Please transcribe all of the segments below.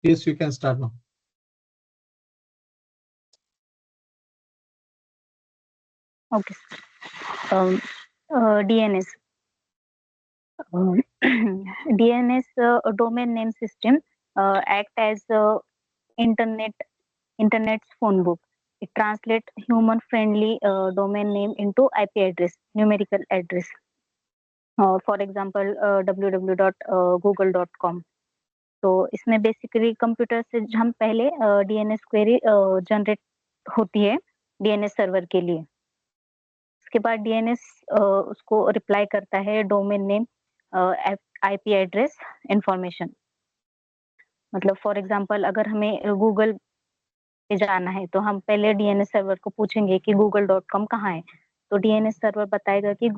Yes, you can start now. Okay. DNS. DNS domain name system act as internet's phone book. It translates human-friendly domain name into IP address, numerical address. For example, www.google.com. तो इसमें basically computer से हम पहले DNS query generate होती है DNS server के लिए. उसके बाद डीएनएस उसको रिप्लाई करता है domain name, IP address, information. मतलब फॉर एग्जांपल अगर हमें गूगल पे जाना है तो हम पहले डीएनएस सर्वर को पूछेंगे कि google.com कहाँ है. तो डीएनएस सर्वर बताएगा कि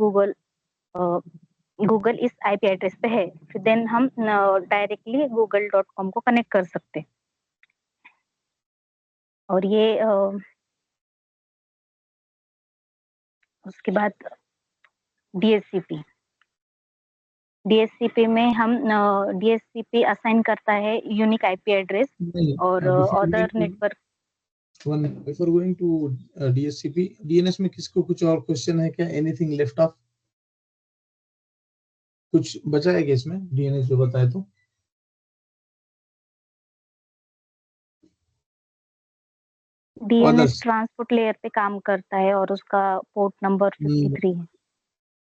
गूगल इस आईपी एड्रेस पे है. फिर देन हम डायरेक्टली google.com को कनेक्ट कर सकते. और ये उसके बाद डीएससीपी में हम डीएससीपी असाइन करता है यूनिक आईपी एड्रेस और other network. Before going to DSCP, DNS में किसको कुछ और क्वेश्चन है क्या? Anything left of? कुछ बचा है क्या इसमें डीएनएस जो बताए तो? डीएनएस ट्रांसपोर्ट लेयर पे काम करता है और उसका पोर्ट नंबर 53 है.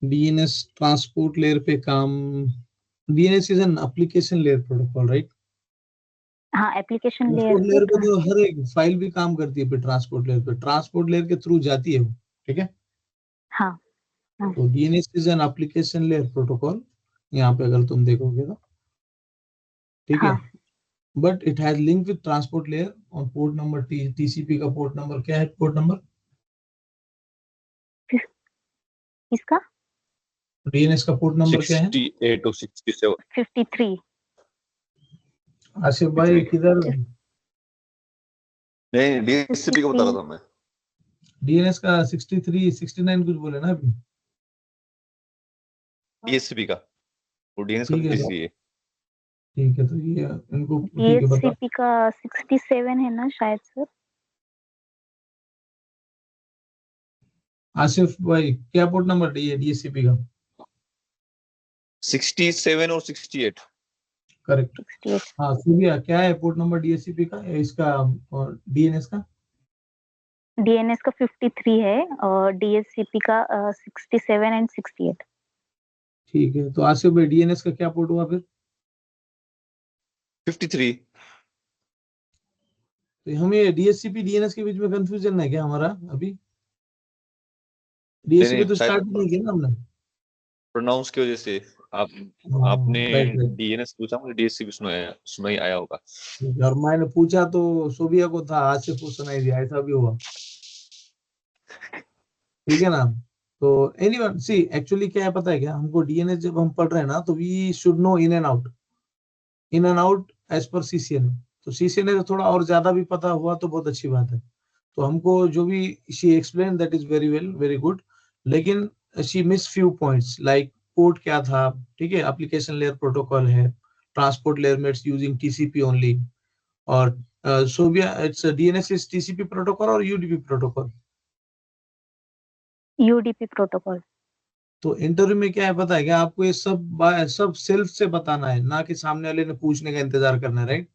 डीएनएस ट्रांसपोर्ट लेयर पे काम. DNS is an application layer protocol, right? हाँ, एप्लीकेशन लेयर पे तो हर एक फाइल भी काम करती है पे ट्रांसपोर्ट लेयर पे. ट्रांसपोर्ट लेयर के थ्रू जाती है वो, ठीक है? हाँ. तो DNS is an application layer protocol. यहाँ पे अगर तुम देखोगे तो ठीक है. But it has link with transport layer और पोर्ट नंबर टीसीपी का पोर्ट नंबर क्या है? पोर्ट नंबर इसका डीएनएस का पोर्ट नंबर क्या है? 68 और 67. 53. आसिफ भाई किधर? नहीं, डीएससीपी का बता रहा था मैं. डीएनएस का 63 69 कुछ बोले ना अभी. डीएससीपी का और डीएनएस का 53 है. ठीक है, तो ये इनको डीएससीपी का 67 है ना शायद सर. आसिफ भाई क्या पोर्ट नंबर है डीएससीपी का? 67 और 68. करेक्ट. हाँ सूर्या क्या है पोर्ट नंबर डीएससीपी का? इसका और डीएनएस का? डीएनएस का 53 है और डीएससीपी का 67 एंड 68. ठीक है, तो आसिफ भाई डीएनएस का क्या पोर्ट हुआ फिर? 53. तो हमें डीएससीपी डीएनएस के बीच में कंफ्यूजन है क्या हमारा अभी? डीएससीपी तो स्टार्ट नहीं किया ना हमने. प्रोनाउंस की वजह से आपने डीएनएस पूछा, मुझे डीएससीपी सुनाई आया होगा. और मैंने पूछा तो सोबिया को था, आसिफ को सुनाई दिया, ऐसा भी हुआ. ठीक है ना? तो एनीवन सी एक्चुअली क्या है पता है क्या? हमको डीएनएस जब हम पढ़ रहे हैं ना तो we should know in and out as per CCNA. तो सीसीएनए तो थोड़ा और ज्यादा भी पता हुआ तो बहुत अच्छी बात है. तो हमको जो भी she explain that is very well, very good. लेकिन she miss few points like port क्या था, ठीक है? एप्लीकेशन लेयर प्रोटोकॉल है, ट्रांसपोर्ट लेयर में इट्स यूजिंग टीसीपी ओनली. और Sobia it's DNS is TCP protocol और यूडीपी प्रोटोकॉल? UDP protocol. तो इंटरव्यू में क्या है पता है क्या? आपको ये सब सेल्फ से बताना है, ना कि सामने वाले ने पूछने का इंतजार करना है, राइट?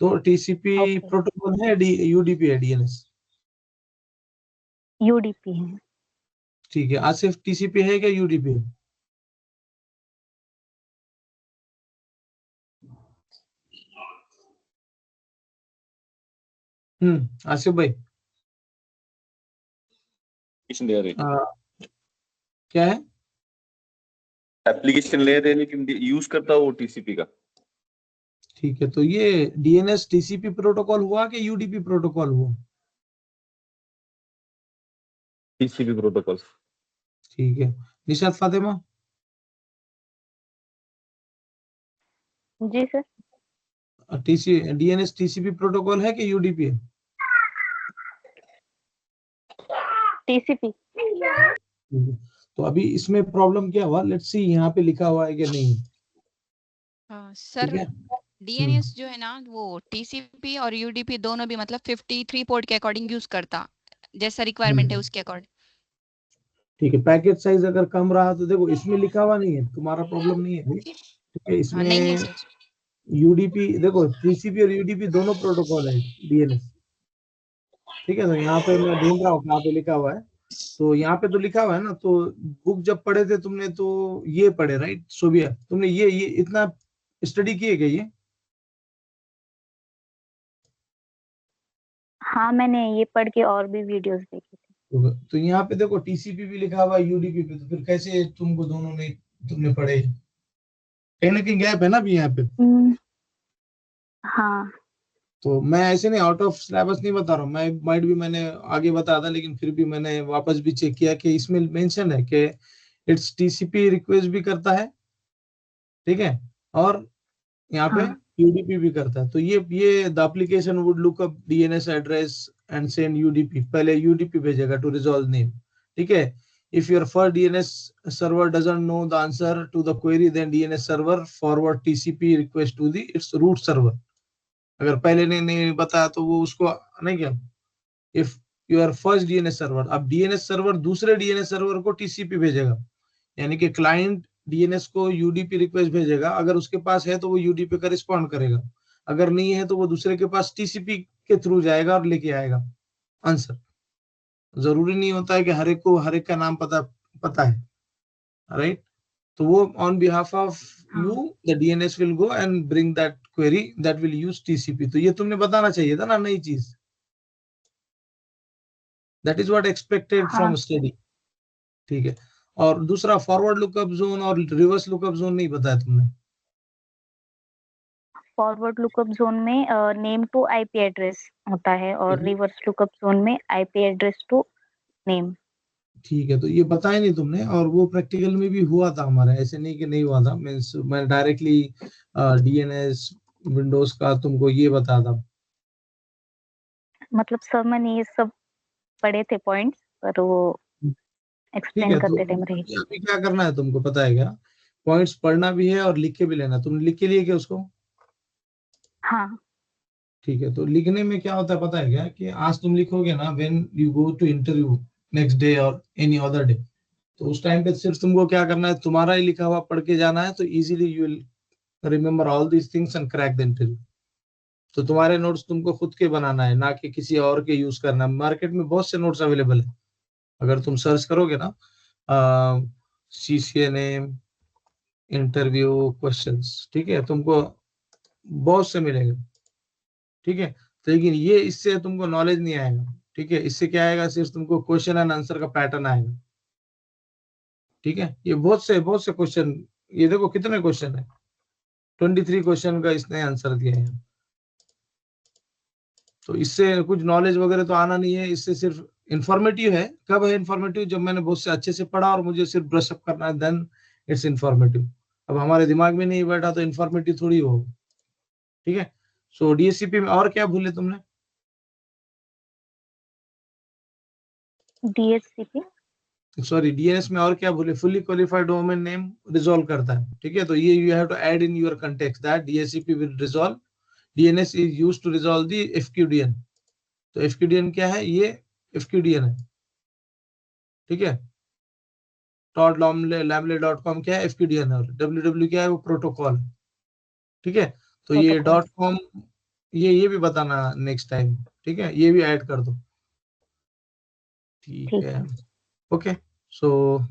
तो टीसीपी प्रोटोकॉल है, यूडीपी है डीएनएस? यूडीपी है. ठीक है. आसिफ टीसीपी है क्या यूडीपी है? आसिफ भाई क्या है? एप्लीकेशन लेयर है लेकिन यूज करता वो टीसीपी का. ठीक है, तो ये डीएनएस टीसीपी प्रोटोकॉल हुआ कि यूडीपी प्रोटोकॉल हुआ? TCP protocol. ठीक है. निशात फातिमा? जी सर. डीएनएस टीसीपी प्रोटोकॉल है कि यूडीपी है? टीसीपी. तो अभी इसमें प्रॉब्लम क्या हुआ? लेट्स सी यहाँ पे लिखा हुआ है कि नहीं. सर डीएनएस जो है ना वो टीसीपी और यूडीपी दोनों भी मतलब 53 पोर्ट के अकॉर्डिंग यूज करता, जैसा रिक्वायरमेंट है उसके अकॉर्डिंग। ठीक है, पैकेज साइज अगर कम रहा तो देखो इसमें लिखा हुआ नहीं है, तुम्हारा प्रॉब्लम नहीं है अभी, ठीक है। हाँ नहीं है इसमें सर। यूडीपी देखो, टीसीपी और यूडीपी दोनों प्रोटोकॉल है डीएनएस, ठीक है। तो यहाँ पे मैं ढूंढ रहा हूँ कहाँ पे लिखा हुआ है, तो यहाँ पे तो लिखा हुआ है ना। तो बुक जब पढ़े थे तुमने तो ये पढ़े, राइट सोबिया, तुमने ये इतना स्टडी किए क्या ये? हाँ, मैंने ये पढ़ के और भी वीडियोस देखे थे। तो यहाँ पे देखो टीसीपी भी लिखा हुआ है, यूडीपी पे, तो फिर कैसे तुमको दोनों नहीं तुमने पढ़े? कहीं ना कहीं गैप है ना अभी यहाँ पे। हाँ, तो मैं ऐसे नहीं आउट ऑफ सिलेबस नहीं बता रहा हूँ, मैं माइट भी मैंने आगे बताया था, लेकिन फिर भी मैंने वापस भी चेक किया कि इसमें मेंशन है कि इट्स टीसीपी रिक्वेस्ट भी करता है, ठीक है, और यहाँ पे हाँ, यूडीपी भी करता है। तो ये the application would look up DNS address and send UDP, पहले यूडीपी भेजेगा टू रिजॉल्व नेम, ठीक है। If your first DNS server doesn't know the answer to the query, then DNS server forward TCP request to the its root server. अगर पहले ने नहीं बताया तो वो उसको नहीं क्या, if your first DNS server, अब डीएनएस सर्वर दूसरे डीएनएस सर्वर को टीसीपी भेजेगा, यानी कि क्लाइंट डीएनएस को यूडीपी रिक्वेस्ट भेजेगा, अगर उसके पास है तो वो यूडीपी का रिस्पॉन्ड करेगा, अगर नहीं है तो वो दूसरे के पास टीसीपी के थ्रू जाएगा और लेके आएगा आंसर। जरूरी नहीं होता है कि हर एक को हर एक का नाम पता पता है, राइट। तो वो on behalf of you the DNS will go and bring that query that will use TCP. तो ये तुमने बताना चाहिए था ना, नई चीज। That is what expected from study, ठीक है। और दूसरा फॉरवर्ड लुकअप जोन और रिवर्स लुकअप जोन नहीं बताया तुमने। फॉरवर्ड लुकअप जोन में नेम टू आईपी एड्रेस होता है और रिवर्स लुकअप जोन में आईपी एड्रेस टू नेम। ठीक है, तो ये बताया नहीं तुमने, और वो प्रैक्टिकल में भी हुआ था हमारा, ऐसे नहीं कि नहीं हुआ था। मैं डायरेक्टली डीएनएस विंडोज का तुमको ये बता था। मतलब सर मैंने ये सब पढ़े थे पॉइंट्स, पर वो ठीक एक्सप्लेन है, तो करते टाइम रहे। अभी क्या करना है तुमको पता है क्या? पॉइंट्स पढ़ना भी है और लिख के भी लेना। तुमने लिख के लिए क्या उसको? हाँ, ठीक है, तो लिखने में क्या होता है पता है क्या, कि आज तुम लिखोगे ना when you go to interview next day और एनी अदर डे, तो उस टाइम पे सिर्फ तुमको क्या करना है, तुम्हारा ही लिखा हुआ पढ़ के जाना है, तो easily you will remember all these things and crack the interview. तो तुम्हारे नोट्स तुमको खुद के बनाना है, ना कि किसी और के यूज करना है। मार्केट में बहुत से नोट्स अवेलेबल है, अगर तुम सर्च करोगे ना सीसीएनए इंटरव्यू क्वेश्चंस, ठीक है, तुमको बहुत से मिलेंगे, ठीक है। तो लेकिन ये इससे तुमको नॉलेज नहीं आएगा, ठीक है। इससे क्या आएगा, सिर्फ तुमको क्वेश्चन एंड आंसर का पैटर्न आएगा, ठीक है। ये बहुत से क्वेश्चन, ये देखो कितने क्वेश्चन है, 23 क्वेश्चन का इसने आंसर दिया है। तो इससे कुछ नॉलेज वगैरह तो आना नहीं है, इससे सिर्फ इंफॉर्मेटिव है। कब है इंफॉर्मेटिव? जब मैंने बहुत से अच्छे से पढ़ा और मुझे सिर्फ ब्रश अप करना है, देन इट्स इंफॉर्मेटिव। अब हमारे दिमाग में नहीं बैठा तो इंफॉर्मेटिव थोड़ी हो, ठीक है। सो डीएससीपी में और क्या भूले तुमने? डीएचसीपी, सॉरी, डीएनएस में और क्या भूले? Fully qualified domain name resolve करता है, ठीक है। तो ये you have to add in your context that DSCP will resolve, DNS is used to resolve the FQDN. तो एफक्यूडीएन क्या है? ये एफक्यूडीएन है, ठीक है। .lamle.com क्या है? एफक्यूडीएन है। www क्या है? वो प्रोटोकॉल, ठीक है। तो ये .com ये भी बताना नेक्स्ट टाइम, ठीक है, ये भी ऐड कर दो, ठीक है। ओके, सो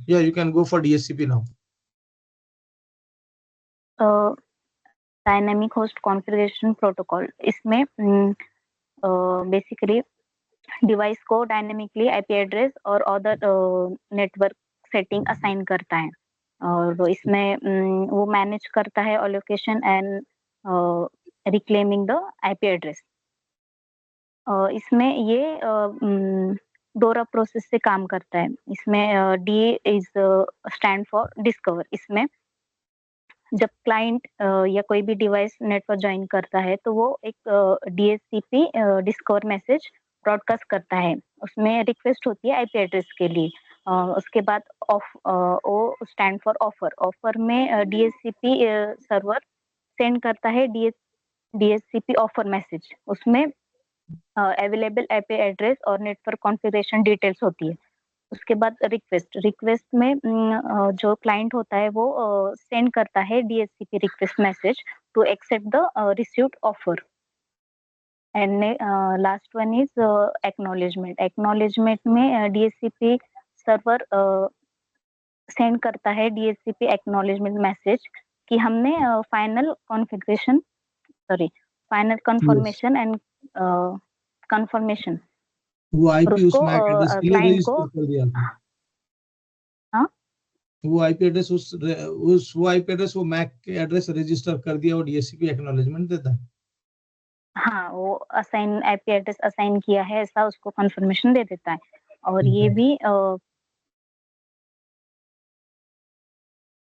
या you can go for DSCP now. Dynamic host configuration protocol, इसमें बेसिकली डिवाइस को डायनामिकली आईपी एड्रेस और अदर नेटवर्क सेटिंग असाइन करता है, और इसमें वो मैनेज करता है allocation and reclaiming the IP address. इसमें ये डोरा प्रोसेस से काम करता है। इसमें D is stand for discover. इसमें जब क्लाइंट या कोई भी डिवाइस नेटवर्क ज्वाइन करता है तो वो एक डीएचसीपी डिस्कवर मैसेज ब्रॉडकास्ट करता है। उसमें रिक्वेस्ट होती है आईपी एड्रेस के लिए। उसके बाद O stand for offer. Offer में डीएचसीपी सर्वर सेंड करता है DHCP ऑफर मैसेज, उसमें अवेलेबल IP एड्रेस और नेटवर्क कॉन्फ़िगरेशन डिटेल्स होती है। उसके बाद रिक्वेस्ट में जो क्लाइंट होता है वो सेंड करता है DHCP request message to accept the received offer. And last one is acknowledgement में DHCP सर्वर सेंड करता है DHCP एक्नॉलेजमेंट मैसेज कि हमने फाइनल कंफर्मेशन एंड कंफर्मेशन वो आईपी उसको, उस मैक एड्रेस के लिए क्लाइंट को, रजिस्टर कर दिया था। हाँ? वो आईपी एड्रेस वो आईपी एड्रेस वो मैक के एड्रेस रजिस्टर कर दिया और DHCP एक्नॉलेजमेंट देता है। हाँ, वो असाइन IP एड्रेस असाइन किया है ऐसा उसको कंफर्मेशन दे देता है।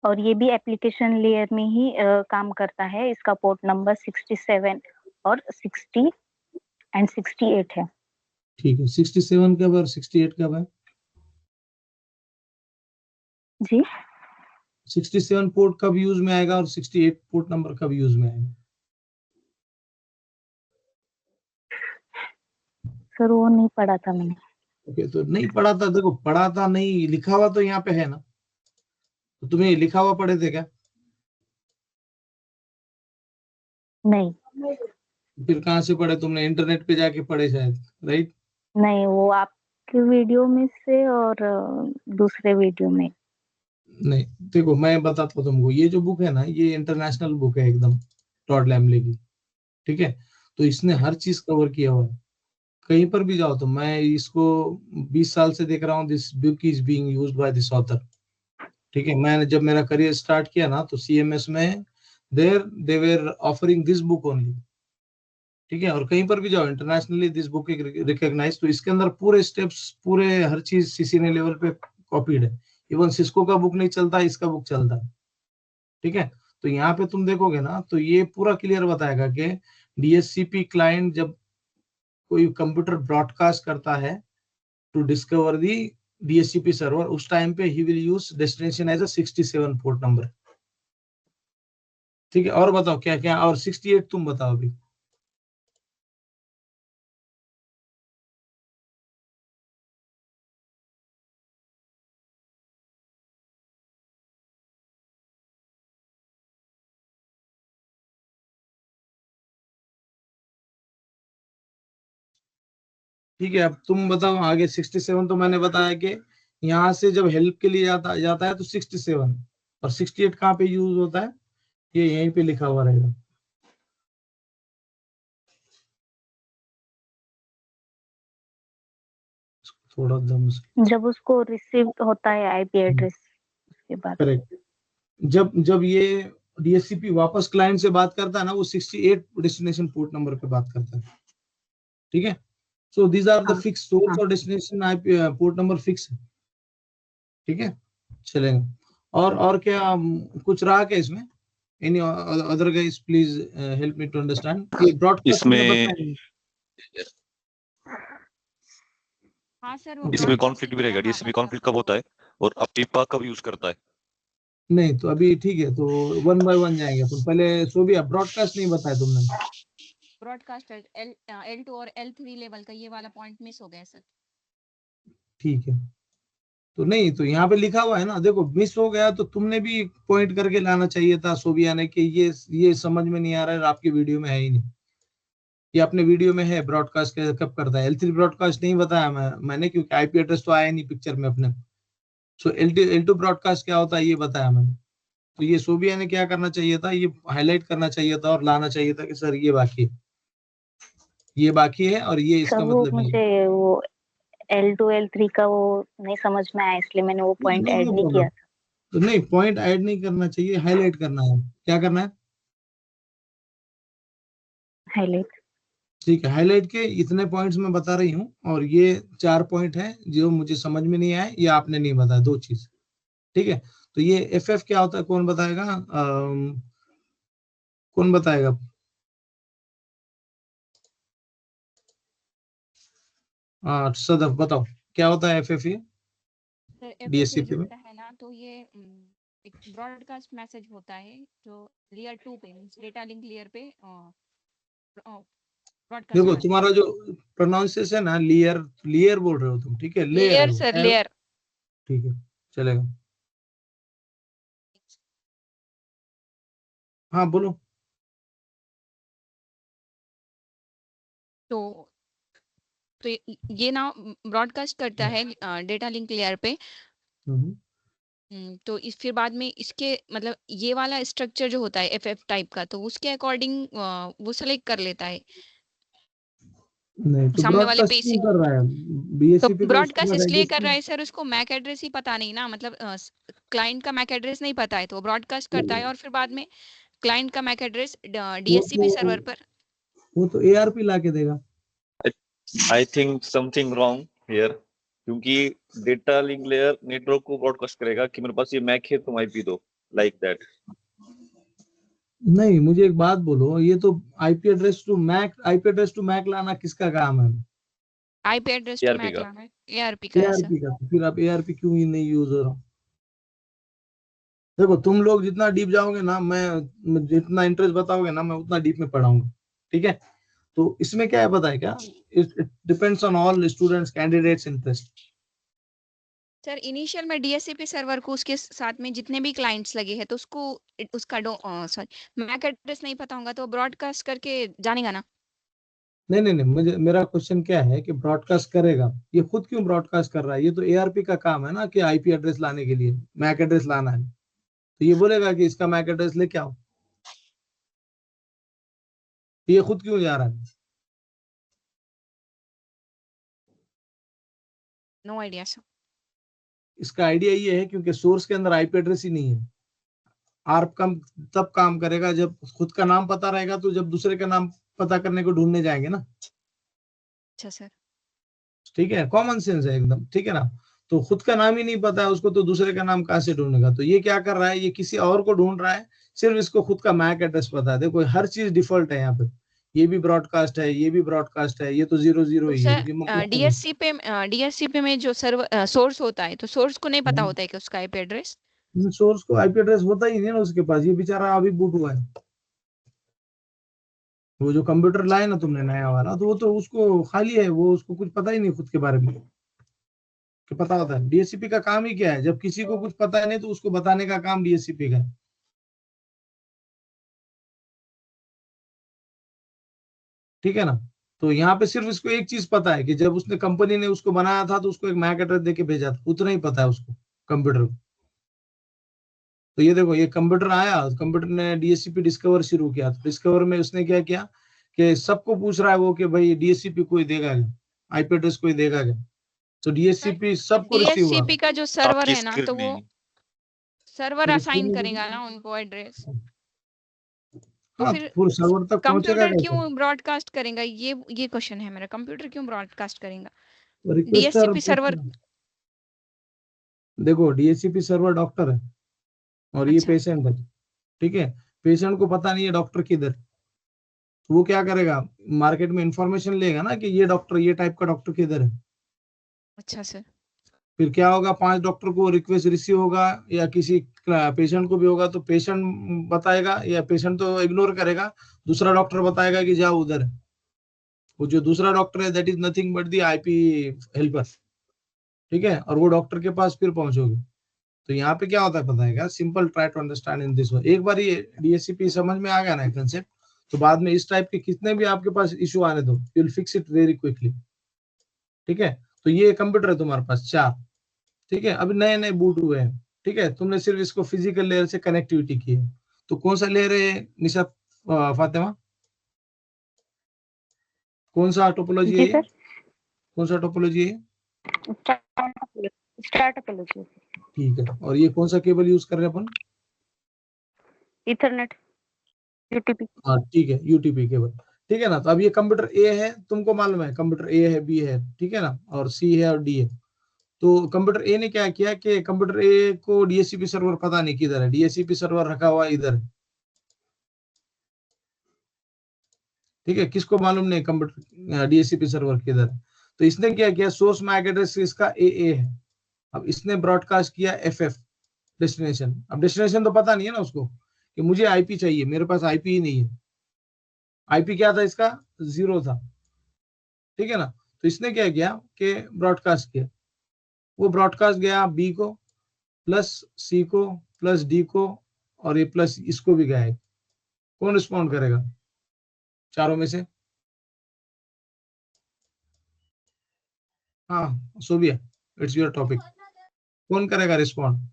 और ये भी एप्लीकेशन लेयर में ही काम करता है। इसका पोर्ट नंबर 67 और 60 एंड 68 है। ठीक है, 67 कब और 68 कब है? जी, 67 पोर्ट कब यूज में आएगा और 68 पोर्ट नंबर कब यूज में आएगा? सर वो नहीं पढ़ा था मैंने। ओके, तो नहीं पढ़ा था, देखो पढ़ा था नहीं, लिखा हुआ तो यहाँ पे है ना, तो तुम्हें लिखा हुआ पढ़े थे क्या? नहीं, फिर कहाँ से पढ़े तुमने? इंटरनेट पे जाके पढ़े शायद, राइट? नहीं, वो आपके वीडियो में से और दूसरे वीडियो में। नहीं, देखो मैं बताता हूँ तुमको, ये जो बुक है ना, ये इंटरनेशनल बुक है एकदम, टॉड लैमले की, ठीक है? तो इसने हर चीज कवर किया हुआ है। कहीं पर भी जाओ तो मैं इसको 20 साल से देख रहा हूँ, this book is being used by this author, ठीक है? मैंने जब मेरा करियर स्टार्ट किया ना तो CMS में they were offering this book only, ठीक है? और कहीं पर भी जाओ internationally this book is recognized. तो इसके अंदर पूरे स्टेप्स, पूरे हर चीज CCNA लेवल पे कॉपीड है। इवन सिस्को का बुक नहीं चलता, इसका बुक चलता है, ठीक है? तो यहाँ पे तुम देखोगे ना तो ये पूरा क्लियर बताएगा कि DHCP क्लाइंट जब कोई कंप्यूटर ब्रॉडकास्ट करता है to discover the DHCP server, उस टाइम पे he will use destination as a 67 port number, ठीक है? और बताओ क्या क्या, और 68 तुम बताओ अभी। ठीक है, अब तुम बताओ आगे। 67 तो मैंने बताया कि यहाँ से जब हेल्प के लिए जाता है तो 67, और 68 कहाँ पे यूज होता है, ये यहीं पे लिखा हुआ रहेगा। थोड़ा दम से, जब उसको रिसीव होता है IP एड्रेस, उसके बाद। करेक्ट। जब ये DHCP वापस क्लाइंट से बात करता है ना, वो 68 डेस्टिनेशन पोर्ट नंबर पे बात करता है, ठीक है? सो दीज आर द हाँ, फिक्स सोर्स हाँ। और destination IP port number fix है, ठीक है? चलेगा। और क्या कुछ रहा क्या इसमें? Any other guys please help me to understand. ये ब्रॉडकास्ट तुमने इसमें बताया? हाँ सर, वो इसमें broadcast कॉन्फ्लिक्ट भी रहेगा। हाँ, DHCP कॉन्फ्लिक्ट कब होता है और अपीपा कब यूज करता है? नहीं, तो अभी ठीक है, तो 1 बाय 1 जाएंगे अपन। पहले सोबिया, ब्रॉडकास्ट नहीं बताया तुमने। ब्रॉडकास्ट L2 और L3 लेवल का ये वाला पॉइंट मिस हो गया सर। ठीक है, तो नहीं, तो यहाँ पे लिखा हुआ है ना, देखो मिस हो गया तो तुमने भी पॉइंट करके लाना चाहिए था सोबिया ने कि ये समझ में नहीं आ रहा है, आपकी वीडियो में है ही नहीं। ये अपने वीडियो में है, ब्रॉडकास्ट कब करता है। L3 ब्रॉडकास्ट नहीं बताया मैंने, क्योंकि IP एड्रेस तो आया नहीं पिक्चर में अपने। सो L2 ब्रॉडकास्ट क्या होता है ये बताया मैंने। तो ये सोबिया ने क्या करना चाहिए था, ये हाईलाइट करना चाहिए था और लाना चाहिए था कि सर ये बाकी है, ये बाकी है, और ये सर इसका वो मतलब ये है। मुझे वो L2 L3 का वो नहीं समझ में आया, इसलिए मैंने वो पॉइंट ऐड नो नहीं प्रॉब्लम। किया था। तो नहीं, पॉइंट ऐड नहीं करना चाहिए, हाईलाइट करना है। क्या करना है? हाईलाइट। ठीक है, हाईलाइट के इतने पॉइंट्स मैं बता रही हूँ, और ये 4 पॉइंट हैं जो मुझे समझ में नहीं आए, ये आपने नहीं बताया 2 चीज, ठीक है? तो ये FF क्या होता है, कौन बताएगा? कौन बताएगा? सदफ बताओ, क्या होता है FF? ये सर FFA DHCP जो में होता है ना, तो ये एक ब्रॉडकास्ट मैसेज होता है जो लेयर 2 पे, डेटा लिंक लेयर पे ब्रॉडकास्ट देखो करते तुम्हारा जो प्रोनाउंसिएशन है लेयर, लेयर बोल रहे हो तुम, ठीक है, लेयर है लेयर वो, सर, L, लेयर। ठीक है, चलेगा। हाँ बोलो। तो ये ना ब्रॉडकास्ट करता है डेटा लिंक लेयर पे। हम्म, तो इस फिर बाद में इसके मतलब ये वाला स्ट्रक्चर जो होता है एफएफ टाइप का, तो उसके अकॉर्डिंग वो सेलेक्ट कर लेता है नहीं तो सामने वाले ब्रॉडकास्ट पेज क्यों से। कर रहा है? तो बीएससीपी पे उसके ब्रॉडकास्ट बाद इसलिए कर रहा रजिस्टर, है सर, उसको मैक एड्रेस ही पता नहीं ना, मतलब क्लाइंट का मैक एड्रेस नहीं पता है, तो वो ब्रॉडकास्ट करता है और फिर बाद में क्लाइंट का मैक एड्रेस वो डीएचसीपी सर्वर पर। वो तो एआरपी ला के देगा। I think something wrong here, क्योंकि डेटा लिंक लेयर नेटवर्क को ब्रॉडकास्ट करेगा कि मेरे पास ये मैक है, तुम आईपी दो, लाइक दैट। नहीं, मुझे एक बात बोलो, ये तो IP address to MAC, IP address to MAC लाना किसका काम है? IP address to ARP MAC का। लाना है, एआरपी का है सर। एआरपी का, तो फिर आप एआरपी क्यों ही नहीं यूज हो रहा? देखो तुम लोग जितना डीप जाओगे ना, मैं जितना इंटरेस्ट बताओगे ना, मैं उतना डीप में पढ़ाऊंगा, ठीक है। तो इसमें क्या है पता है क्या, it depends on all students candidates interest. Sir initial में डीएचसीपी सर्वर को उसके साथ में जितने भी क्लाइंट्स लगे हैं तो उसको उसका सॉरी मैक एड्रेस नहीं पता होगा तो ब्रॉडकास्ट करके जानेगा ना। नहीं नहीं नहीं, मुझे मेरा क्वेश्चन क्या है कि ब्रॉडकास्ट करेगा, ये खुद क्यों ब्रॉडकास्ट कर रहा है? ये तो एआरपी का काम है ना कि आईपी एड्रेस लाने के लिए मैक एड्रेस लाना है, तो ये बोलेगा कि इसका मैक एड्रेस लेके आओ, ये खुद क्यों जा रहा है? No idea sir. इसका आइडिया ये है क्योंकि सोर्स के अंदर आईपी एड्रेस ही नहीं है। आर्प कम तब काम करेगा जब खुद का नाम पता रहेगा, तो जब दूसरे का नाम पता करने को ढूंढने जाएंगे ना। अच्छा सर। ठीक है, कॉमन सेंस है एकदम, ठीक है ना। तो खुद का नाम ही नहीं पता है उसको, तो दूसरे का नाम कहाँ से ढूंढेगा? तो ये क्या कर रहा है, ये किसी और को ढूंढ रहा है, सिर्फ इसको खुद का मैक एड्रेस पता है। देखो हर चीज डिफॉल्ट है यहाँ पे, ये भी ब्रॉडकास्ट है, ये भी ब्रॉडकास्ट है, ये तो 0 0 तो ही है, सर ये मतलब डीएचसीपी में जो सर्वर सोर्स होता है तो सोर्स को नहीं पता होता है कि उसका आईपी एड्रेस। सोर्स को आईपी एड्रेस होता ही नहीं ना उसके पास, ये बेचारा अभी बूट हुआ है। वो जो कंप्यूटर लाए ना तुमने नया वाला, तो वो तो उसको खाली है, वो उसको कुछ पता ही नहीं खुद के बारे में, कि पता होता है। डीएससीपी का काम ही क्या है, जब किसी को कुछ पता है नहीं तो उसको बताने का काम डीएससीपी का है, ठीक है ना। तो यहाँ पे सिर्फ इसको एक चीज पता है कि जब उसने कंपनी ने उसको बनाया था तो उसको एक मैक एड्रेस देके भेजा था, उतना ही पता है उसको कंप्यूटर को। तो ये देखो, ये कंप्यूटर आया, कंप्यूटर ने डीएससीपी डिस्कवर शुरू किया, तो डिस्कवर में उसने क्या किया कि सबको पूछ रहा है वो कि भाई डीएससीपी कोई देगा क्या, आईपी एड्रेस कोई देगा क्या? तो डीएससीपी सबको रिसीव हुआ। डीएचसीपी का जो सर्वर आपकी है ना, तो स्क्रीन वो में सर्वर फिर असाइन स्क्रीन, करेगा ना उनको एड्रेस। तो हाँ फिर पूरे सर्वर तक पहुंचेगा कंप्यूटर कैसे? क्यों ब्रॉडकास्ट करेगा, ये क्वेश्चन है मेरा, कंप्यूटर क्यों ब्रॉडकास्ट करेगा रिक्वेस्टर, डीएचसीपी सर्वर। देखो डीएचसीपी सर्वर डॉक्टर है और ये अच्छा पेशेंट है, ठीक है। पेशेंट को पता नहीं है डॉक्टर किधर, तो वो क्या करेगा, मार्केट में इंफॉर्मेशन लेगा ना कि ये डॉक्टर, ये टाइप का डॉक्टर किधर है। अच्छा सर। फिर क्या होगा, 5 डॉक्टर को रिक्वेस्ट रिसीव होगा या किसी पेशेंट को भी होगा, तो पेशेंट बताएगा या पेशेंट तो इग्नोर करेगा, दूसरा डॉक्टर बताएगा कि जाओ उधर है। वो जो दूसरा डॉक्टर है that is nothing but the IP helper, ठीक है, और वो डॉक्टर के पास फिर पहुंचोगे। तो यहाँ पे क्या होता है पता है क्या, simple, try to understand in this way. एक बार ये डीएससीपी समझ में आ गया ना कंसेप्ट, तो बाद में इस टाइप के कितने भी आपके पास इशू आने दो, you will fix it very quickly, ठीक है। तो ये कंप्यूटर है तुम्हारे पास 4, ठीक है, अभी नए नए बूट हुए हैं, ठीक है, तुमने सिर्फ इसको फिजिकल लेयर से कनेक्टिविटी की है। तो कौन सा लेयर है निशा, फातिमा, कौन सा टोपोलॉजी है जी ये? सर। कौन सा टोपोलॉजी है? स्टार्टअपोलॉजी। ठीक है, और ये कौन सा केबल यूज कर रहे हैं अपन? Ethernet, UTP. हाँ ठीक है, यूटीपी केबल, ठीक है ना। तो अब ये कंप्यूटर ए है, तुमको मालूम है कंप्यूटर ए है, बी है, ठीक है ना, और सी है और डी है। तो कंप्यूटर ए ने क्या किया कि कंप्यूटर ए को डीएचसीपी सर्वर पता नहीं किधर है, डीएचसीपी सर्वर रखा हुआ इधर है, ठीक है, किसको मालूम नहीं कंप्यूटर डीएचसीपी सर्वर किधर है। तो इसने क्या किया, सोर्स मैक एड्रेस इसका ए है, अब इसने ब्रॉडकास्ट किया एफएफ डेस्टिनेशन। अब डेस्टिनेशन तो पता नहीं है ना उसको कि मुझे आईपी चाहिए, मेरे पास आईपी ही नहीं है। आईपी क्या था इसका, 0 था, ठीक है ना। तो इसने क्या किया कि ब्रॉडकास्ट किया, वो ब्रॉडकास्ट गया बी को प्लस सी को प्लस डी को और ये प्लस इसको भी गया है। कौन रिस्पॉन्ड करेगा चारों में से? हाँ सोबिया, इट्स योर टॉपिक। कौन करेगा रिस्पॉन्ड?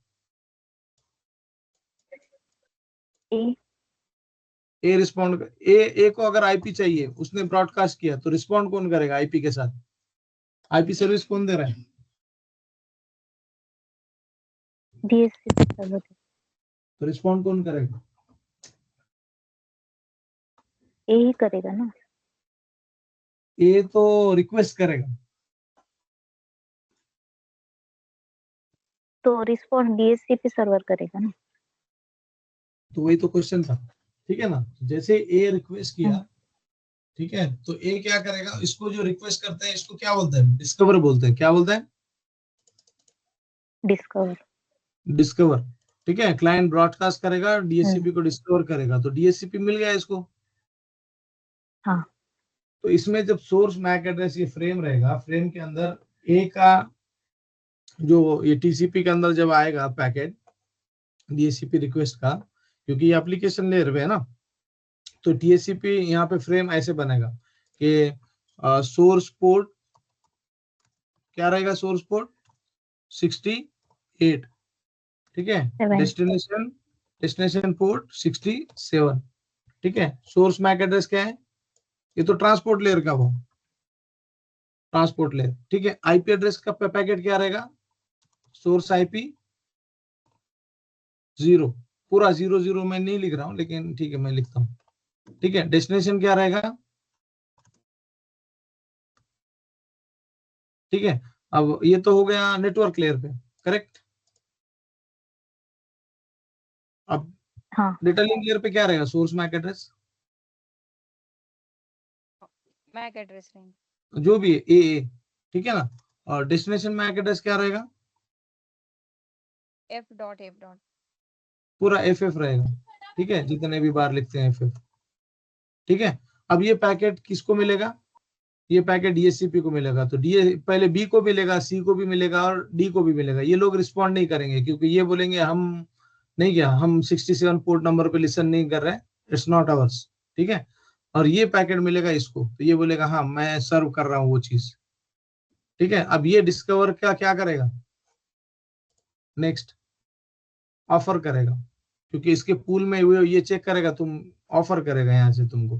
ए रिस्पॉन्ड, ए को अगर आईपी चाहिए, उसने ब्रॉडकास्ट किया, तो रिस्पॉन्ड कौन करेगा आईपी के साथ? आईपी सर्विस कौन दे रहा है? DSCP server. तो रिस्पॉन्ड कौन करेगा? ए ही करेगा ना। ए तो रिक्वेस्ट करेगा, तो रिस्पॉन्स डीएससीपी सर्वर करेगा ना। तो वही तो क्वेश्चन था, ठीक है ना। जैसे ए रिक्वेस्ट किया, ठीक है, तो ए क्या करेगा, इसको जो रिक्वेस्ट करते हैं इसको क्या बोलते हैं? डिस्कवर बोलते हैं। क्या बोलते हैं? डिस्कवर। डिस्कवर, ठीक है। क्लाइंट ब्रॉडकास्ट करेगा, डीएससीपी को डिस्कवर करेगा, तो डीएससीपी मिल गया इसको। हाँ। तो इसमें जब सोर्स मैक एड्रेस ये फ्रेम रहेगा, फ्रेम के अंदर ए का जो ये टीसीपी के अंदर जब आएगा पैकेट डीएससीपी रिक्वेस्ट का, क्योंकि ये एप्लीकेशन लेयर पे है ना, तो टीएससीपी यहाँ पे फ्रेम ऐसे बनेगा कि सोर्स पोर्ट क्या रहेगा, सोर्स पोर्ट 68, ठीक है, डेस्टिनेशन पोर्ट 67, ठीक है। सोर्स मैक एड्रेस क्या है, ये तो ट्रांसपोर्ट लेयर का वो ट्रांसपोर्ट लेयर, ठीक है। आईपी एड्रेस का पैकेट क्या रहेगा, सोर्स आईपी 0, पूरा 00 मैं नहीं लिख रहा हूं, लेकिन ठीक है मैं लिखता हूं, ठीक है। डेस्टिनेशन क्या रहेगा, ठीक है। अब ये तो हो गया नेटवर्क लेयर पे, करेक्ट। अब हाँ। डेटा लिंक लेयर पे क्या रहेगा, source MAC address MAC address range जो भी है ए, ठीक है ना। और डेस्टिनेशन मैक एड्रेस क्या रहेगा, एफ डॉट पूरा एफ रहेगा, ठीक है, जितने भी बार लिखते हैं एफ, ठीक है। अब ये पैकेट किसको मिलेगा, ये पैकेट डीएससीपी को मिलेगा, तो डी पहले बी को मिलेगा, सी को भी मिलेगा और डी को भी मिलेगा। ये लोग रिस्पॉन्ड नहीं करेंगे क्योंकि ये बोलेंगे हम नहीं क्या, हम 67 पोर्ट नंबर पे लिसन नहीं कर रहे, इट्स नॉट आवर्स, ठीक है। और ये पैकेट मिलेगा इसको, तो ये बोलेगा हाँ मैं सर्व कर रहा हूँ वो चीज, ठीक है। अब ये डिस्कवर का क्या करेगा, नेक्स्ट ऑफर करेगा, क्योंकि इसके पूल में वो ये चेक करेगा, तुम ऑफर करेगा यहाँ से तुमको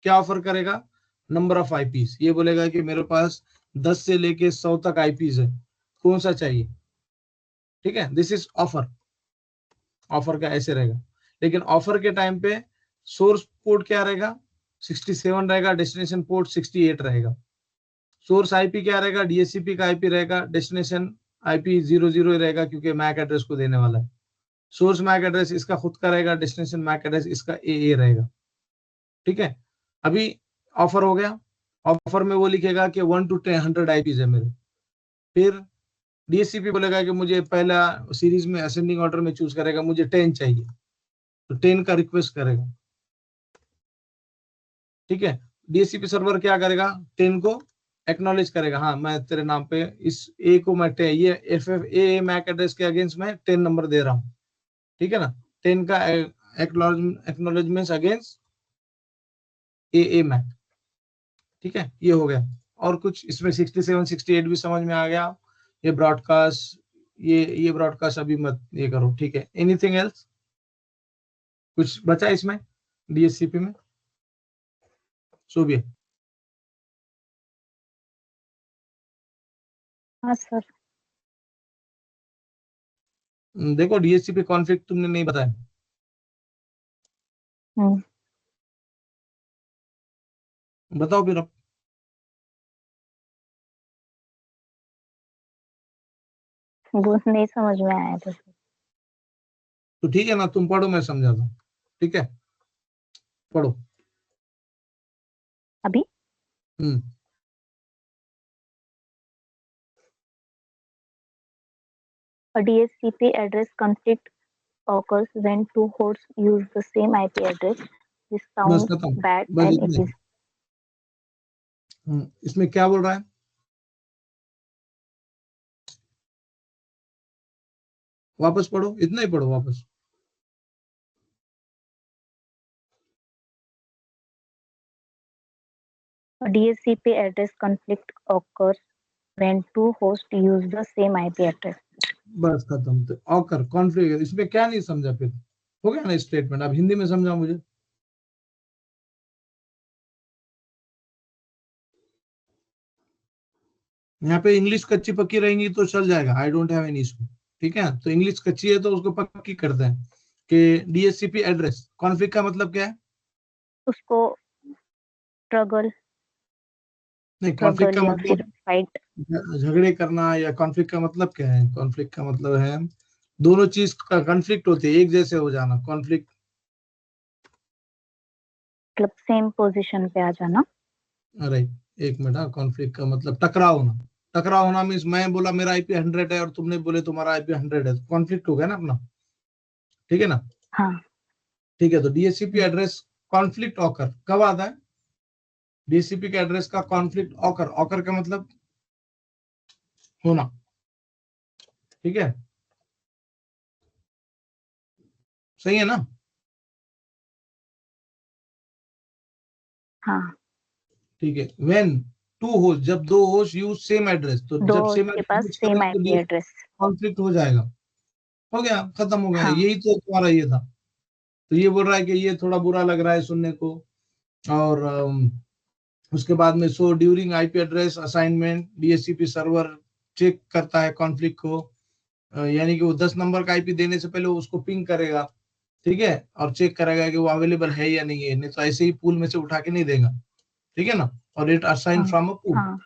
क्या ऑफर करेगा, नंबर ऑफ आईपीस। ये बोलेगा कि मेरे पास 10 से लेके 100 तक आईपीस है, कौन सा चाहिए, ठीक है। दिस इज ऑफर, ऑफर का ऐसे रहेगा। लेकिन ऑफर के टाइम पे सोर्स पोर्ट क्या रहेगा, 67 रहेगा, डेस्टिनेशन पोर्ट 68 रहेगा। सोर्स आईपी क्या रहेगा, डीएससीपी का आईपी रहेगा, डेस्टिनेशन आईपी 00 रहेगा क्योंकि मैक एड्रेस को देने वाला है। सोर्स मैक एड्रेस इसका खुद का रहेगा, डेस्टिनेशन मैक एड्रेस इसका ए रहेगा, ठीक है। अभी ऑफर हो गया, ऑफर में वो लिखेगा कि 1 to 100 आईपीज है मेरे। फिर डीएससीपी बोलेगा कि मुझे पहला सीरीज में असेंडिंग ऑर्डर में चूज करेगा, मुझे 10 चाहिए, तो 10 का रिक्वेस्ट करेगा, ठीक है। डीएससीपी सर्वर क्या करेगा, 10 को एक्नॉलेज करेगा, हाँ मैं तेरे नाम पे इस ए को मैं ये एफ ए मैक एड्रेस के अगेंस्ट में 10 नंबर दे रहा हूँ, ठीक है ना। 10 का एक्नॉलेजमेंट अगेंस्ट ए मैक, ठीक है। ये हो गया। और कुछ इसमें 67 68 भी समझ में आ गया। ये ब्रॉडकास्ट, ये ब्रॉडकास्ट अभी मत ये करो, ठीक है। एनीथिंग एल्स, कुछ बचा इसमें डीएससीपी में, सोबिया? हाँ सर। देखो डीएससीपी कॉन्फ़िग तुमने नहीं बताया, बताओ फिर अब। वो नहीं समझ में आया था। तो ठीक है ना, तुम पढ़ो मैं समझाता हूँ, ठीक है, पढ़ो अभी। A DHCP address conflict occurs when two hosts use the same IP address This बस sounds खत्म, bad बस and इतना it ही। is. इसमें क्या बोल रहा है? वापस पढ़ो, इतना ही पढ़ो वापस। A DHCP address conflict occurs when two hosts use the same IP address. बस खत्म। तो ऑकर कॉन्फ्लिक्ट, इसमें क्या नहीं समझा? फिर हो गया ना स्टेटमेंट। अब हिंदी में समझा मुझे। यहाँ पे इंग्लिश कच्ची पक्की रहेंगी तो चल जाएगा, I don't have any issue. ठीक है, तो इंग्लिश कच्ची है तो उसको पक्की करते हैं कि डीएचसीपी एड्रेस कॉन्फ्लिक्ट का मतलब क्या है? उसको ट्रगल नहीं, कॉन्फ्लिक्ट का या मतलब फिर फाइट। झगड़े करना, या कॉन्फ्लिक्ट का मतलब क्या है? कॉन्फ्लिक्ट का मतलब है दोनों चीज का कॉन्फ्लिक्ट होती है, एक जैसे हो जाना। कॉन्फ्लिक्ट मतलब सेम पोजीशन पे आ जाना। अरे एक मिनट, कॉन्फ्लिक्ट का मतलब टकराव होना। टकराव होना मीन्स मैं बोला मेरा आईपी 100 है और तुमने बोले तुम्हारा आईपी 100 है, तो कॉन्फ्लिक्ट हो गया ना अपना। ठीक है ना? हाँ। ठीक है, तो डीएचसीपी एड्रेस कॉन्फ्लिक्ट ऑकर कब आता है? डीएचसीपी के एड्रेस का कॉन्फ्लिक्ट ऑकर, ऑकर का मतलब होना। ठीक है, सही है ना? हाँ, ठीक है, व्हेन टू होस्ट, जब दो होस्ट यूज सेम एड्रेस, तो दो जब सेम के पास एड्रेस सेम करेंगे आईपी तो एड्रेस। कॉन्फ्लिक्ट हो जाएगा। हो गया, खत्म हो गया। हाँ। यही तो तुम्हारा ये था। तो ये बोल रहा है कि ये थोड़ा बुरा लग रहा है सुनने को। और उसके बाद में so during IP address assignment DHCP server check करता है कॉन्फ्लिक्ट को। यानी कि वो 10 नंबर का आईपी देने से पहले वो उसको पिंग करेगा। ठीक है, और चेक करेगा कि वो अवेलेबल है या नहीं है, नहीं तो ऐसे ही पूल में से उठा के नहीं देगा। ठीक है ना? और इट असाइन हाँ। From a pool. हाँ।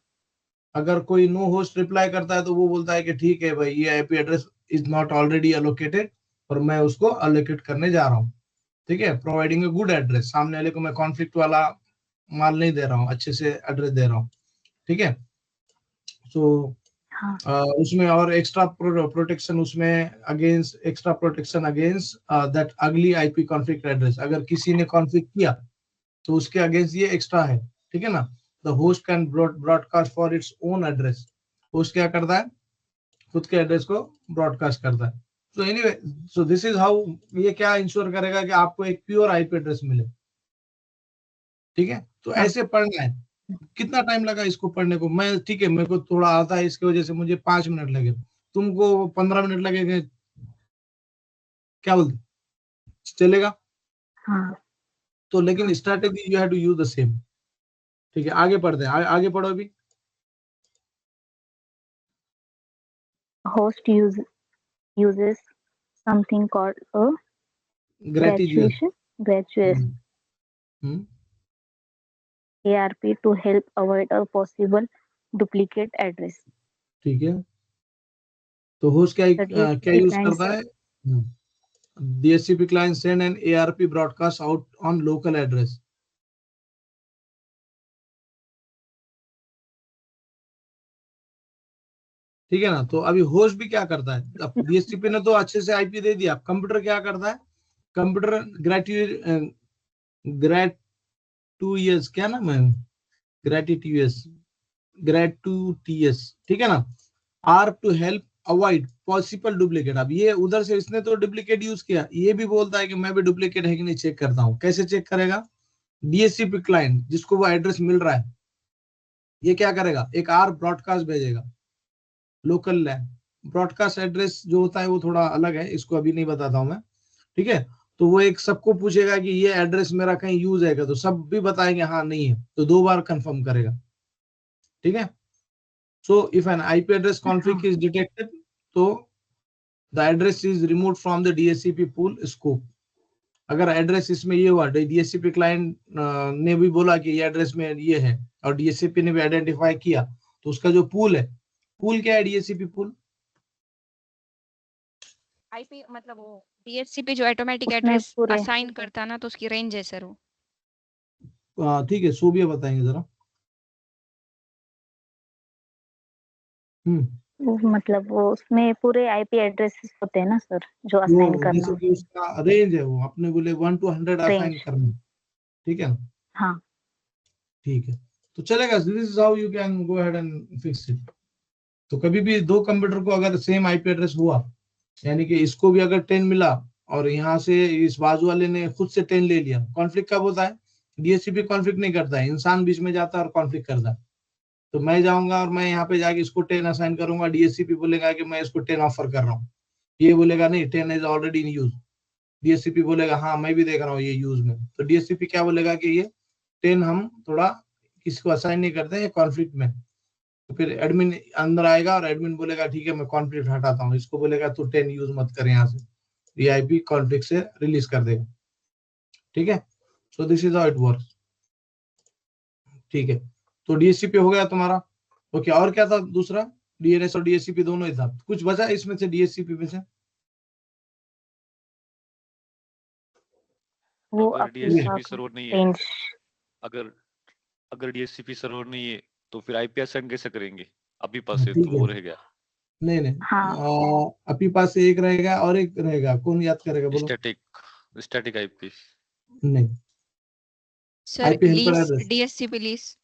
अगर कोई नो होस्ट रिप्लाई करता है तो वो बोलता है कि ठीक है भाई, ये IP address is not already allocated और मैं उसको एलोकेट करने जा रहा हूँ। ठीक है, प्रोवाइडिंग अ गुड एड्रेस, सामने वाले को मैं कॉन्फ्लिक्ट वाला माल नहीं दे रहा हूँ, अच्छे से एड्रेस दे रहा हूँ। ठीक है, सो हाँ। उसमें और एक्स्ट्रा प्रोटेक्शन, उसमें against extra protection against that अगली आईपी कॉन्फ्लिक्ट एड्रेस। अगर किसी ने कॉन्फ्लिक्ट किया तो उसके अगेंस्ट ये एक्स्ट्रा है। ठीक है ना? The host can broadcast for its own address. Host क्या करता है? खुद के एड्रेस को ब्रॉडकास्ट करता है। So anyway, so this is how, ये क्या इंश्योर करेगा कि आपको एक प्योर आईपी एड्रेस मिले। ठीक है, तो हाँ। ऐसे पढ़ना है। कितना टाइम लगा इसको पढ़ने को? मैं ठीक है, मेरे को थोड़ा आता है, इसकी वजह से मुझे 5 मिनट लगे, तुमको 15 मिनट लगेंगे। क्या बोलते, चलेगा? हाँ। तो लेकिन strategy you have to use the same. ठीक है, आगे पढ़ते हैं। आगे पढ़ो अभी। Host uses something called a ग्रेटिजियस gratuitous ARP to help avoid a possible duplicate address. ठीक है, तो होस्ट क्या The क्या DHCP यूज clients करता है? DHCP client send an ARP broadcast out on local address. ठीक है ना? तो अभी होस्ट भी क्या करता है? अब DHCP ने तो अच्छे से आईपी दे दिया, कंप्यूटर क्या करता है? कंप्यूटर ग्रेटुइयस, क्या नाम है? ग्रेटुइयस, ठीक है ना? Are to help avoid possible duplicate. अब ये उधर से इसने तो डुप्लीकेट यूज किया, ये भी बोलता है कि मैं भी डुप्लीकेट है कि नहीं चेक करता हूँ। कैसे चेक करेगा? डीएचसीपी क्लाइंट जिसको वो एड्रेस मिल रहा है, ये क्या करेगा? एक आर ब्रॉडकास्ट भेजेगा लोकल लैन। ब्रॉडकास्ट एड्रेस जो होता है वो थोड़ा अलग है, इसको अभी नहीं बताता हूं मैं। ठीक है, तो वो एक सबको पूछेगा कि ये एड्रेस मेरा कहीं यूज है क्या, तो सब भी बताएंगे हाँ नहीं है, तो 2 बार कंफर्म करेगा। ठीक है, so if an IP address conflict is detected, तो the address is remove from the DHCP pool scope. अगर एड्रेस इसमें ये हुआ, डीएचसीपी क्लाइंट ने भी बोला कि ये एड्रेस में ये है और डीएचसीपी ने भी आइडेंटिफाई किया, तो उसका जो पूल है, पूल क्या है? डीएचसीपी पूल आईपी मतलब वो डीएचसीपी जो ऑटोमेटिक उसमें एड्रेस पूरे असाइन करता ना, तो उसकी रेंज है सर वो। ठीक है, सोबिया बताएंगे जरा। मतलब वो उसमें पूरे आईपी एड्रेसेस होते हैं ना सर, जो वो असाइन जैसे करना कि उसका रेंज है, वो अपने बोले 1 to 100 रेंज। असाइन करना। ठीक है ना? हाँ ठीक है, तो चलेगा। This is how you can go ahead and fix it. तो कभी भी दो कंप्यूटर को अगर सेम आईपी एड्रेस हुआ, यानी कि इसको भी अगर 10 मिला और यहाँ से इस बाजू वाले ने खुद से 10 ले लिया, कॉन्फ्लिक्ट कब होता है? डीएससीपी कॉन्फ्लिक्ट नहीं करता है, इंसान बीच में जाता है और कॉन्फ्लिक्ट करता है। तो मैं जाऊंगा और मैं यहाँ पे जाके इसको 10 असाइन करूंगा, डीएससीपी बोलेगा कि मैं इसको 10 ऑफर कर रहा हूँ, ये बोलेगा नहीं 10 is already in use. DSCP बोलेगा हाँ मैं भी देख रहा हूँ ये यूज में, तो डीएससीपी क्या बोलेगा कि ये 10 हम थोड़ा किसी को असाइन नहीं करते हैं, कॉन्फ्लिक्ट में। तो फिर एडमिन अंदर आएगा और एडमिन बोलेगा ठीक है मैं कॉन्फ्लिक्ट हटाता हूँ, इसको बोलेगा तू 10 यूज मत कर यहाँ से, ये आईपी कॉन्फ्लिक्ट से रिलीज कर देगा। ठीक है, so this is how it works. ठीक है, तो डीएससीपी हो गया तुम्हारा। ओके, और क्या था दूसरा? डीएनएस और डीएससीपी दोनों ही था, कुछ बचा इसमें से डीएससीपी में से? वो अगर अपनी डीएससीपी सर्वर नहीं है, रेंज। अगर अगर डीएससीपी सर्वर नहीं है तो फिर आईपी असाइन कैसे करेंगे? अभी पास है ठीक तो है, वो रह गया। नहीं नहीं, हाँ अपनी पास से एक रहेगा और एक रहेगा, कौन याद करेगा बोलो? Static IP. नहीं, sir IP helper lease, address. DSCP lease.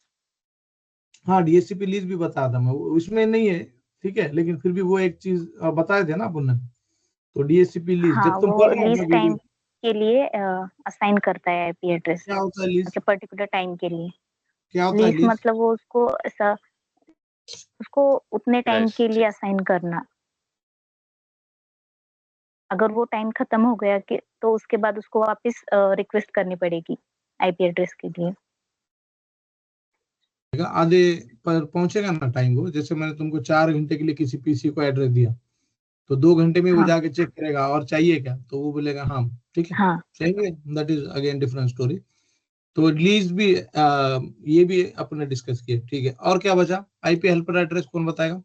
हाँ, डीएससीपी लीज भी बता था मैं, उसमें नहीं है, ठीक है, लेकिन फिर भी वो एक चीज बताए थे ना अपन ने। तो डीएससीपी लीज हाँ, जब तुम वो पढ़ रहे हो लीज ना टाइम वीडियो, के लिए असाइन करता है आईपी एड्रेस, क्या होता है लीज? मतलब पर्टिकुलर टाइम के लिए। क्या होता है लीज लीज? मतलब वो उसको ऐसा, उसको उतने टाइम के लिए ठीक। असाइन करना। अगर वो टाइम खत्म हो गया कि तो उसके बाद उसको वापस रिक्वेस्ट करनी पड़ेगी आईपी एड्रेस के लिए। आधे पर पहुंचेगा ना टाइम वो, जैसे मैंने तुमको 4 घंटे के लिए किसी पीसी को एड्रेस दिया, तो 2 घंटे में वो हाँ जाके चेक करेगा और चाहिए क्या, तो वो बोलेगा हाँ, ठीक है, हाँ चाहिए, that is again different story. तो लीज भी ये भी अपने डिस्कस किए। ठीक है, और क्या बचा? आईपी हेल्पर एड्रेस कौन बताएगा?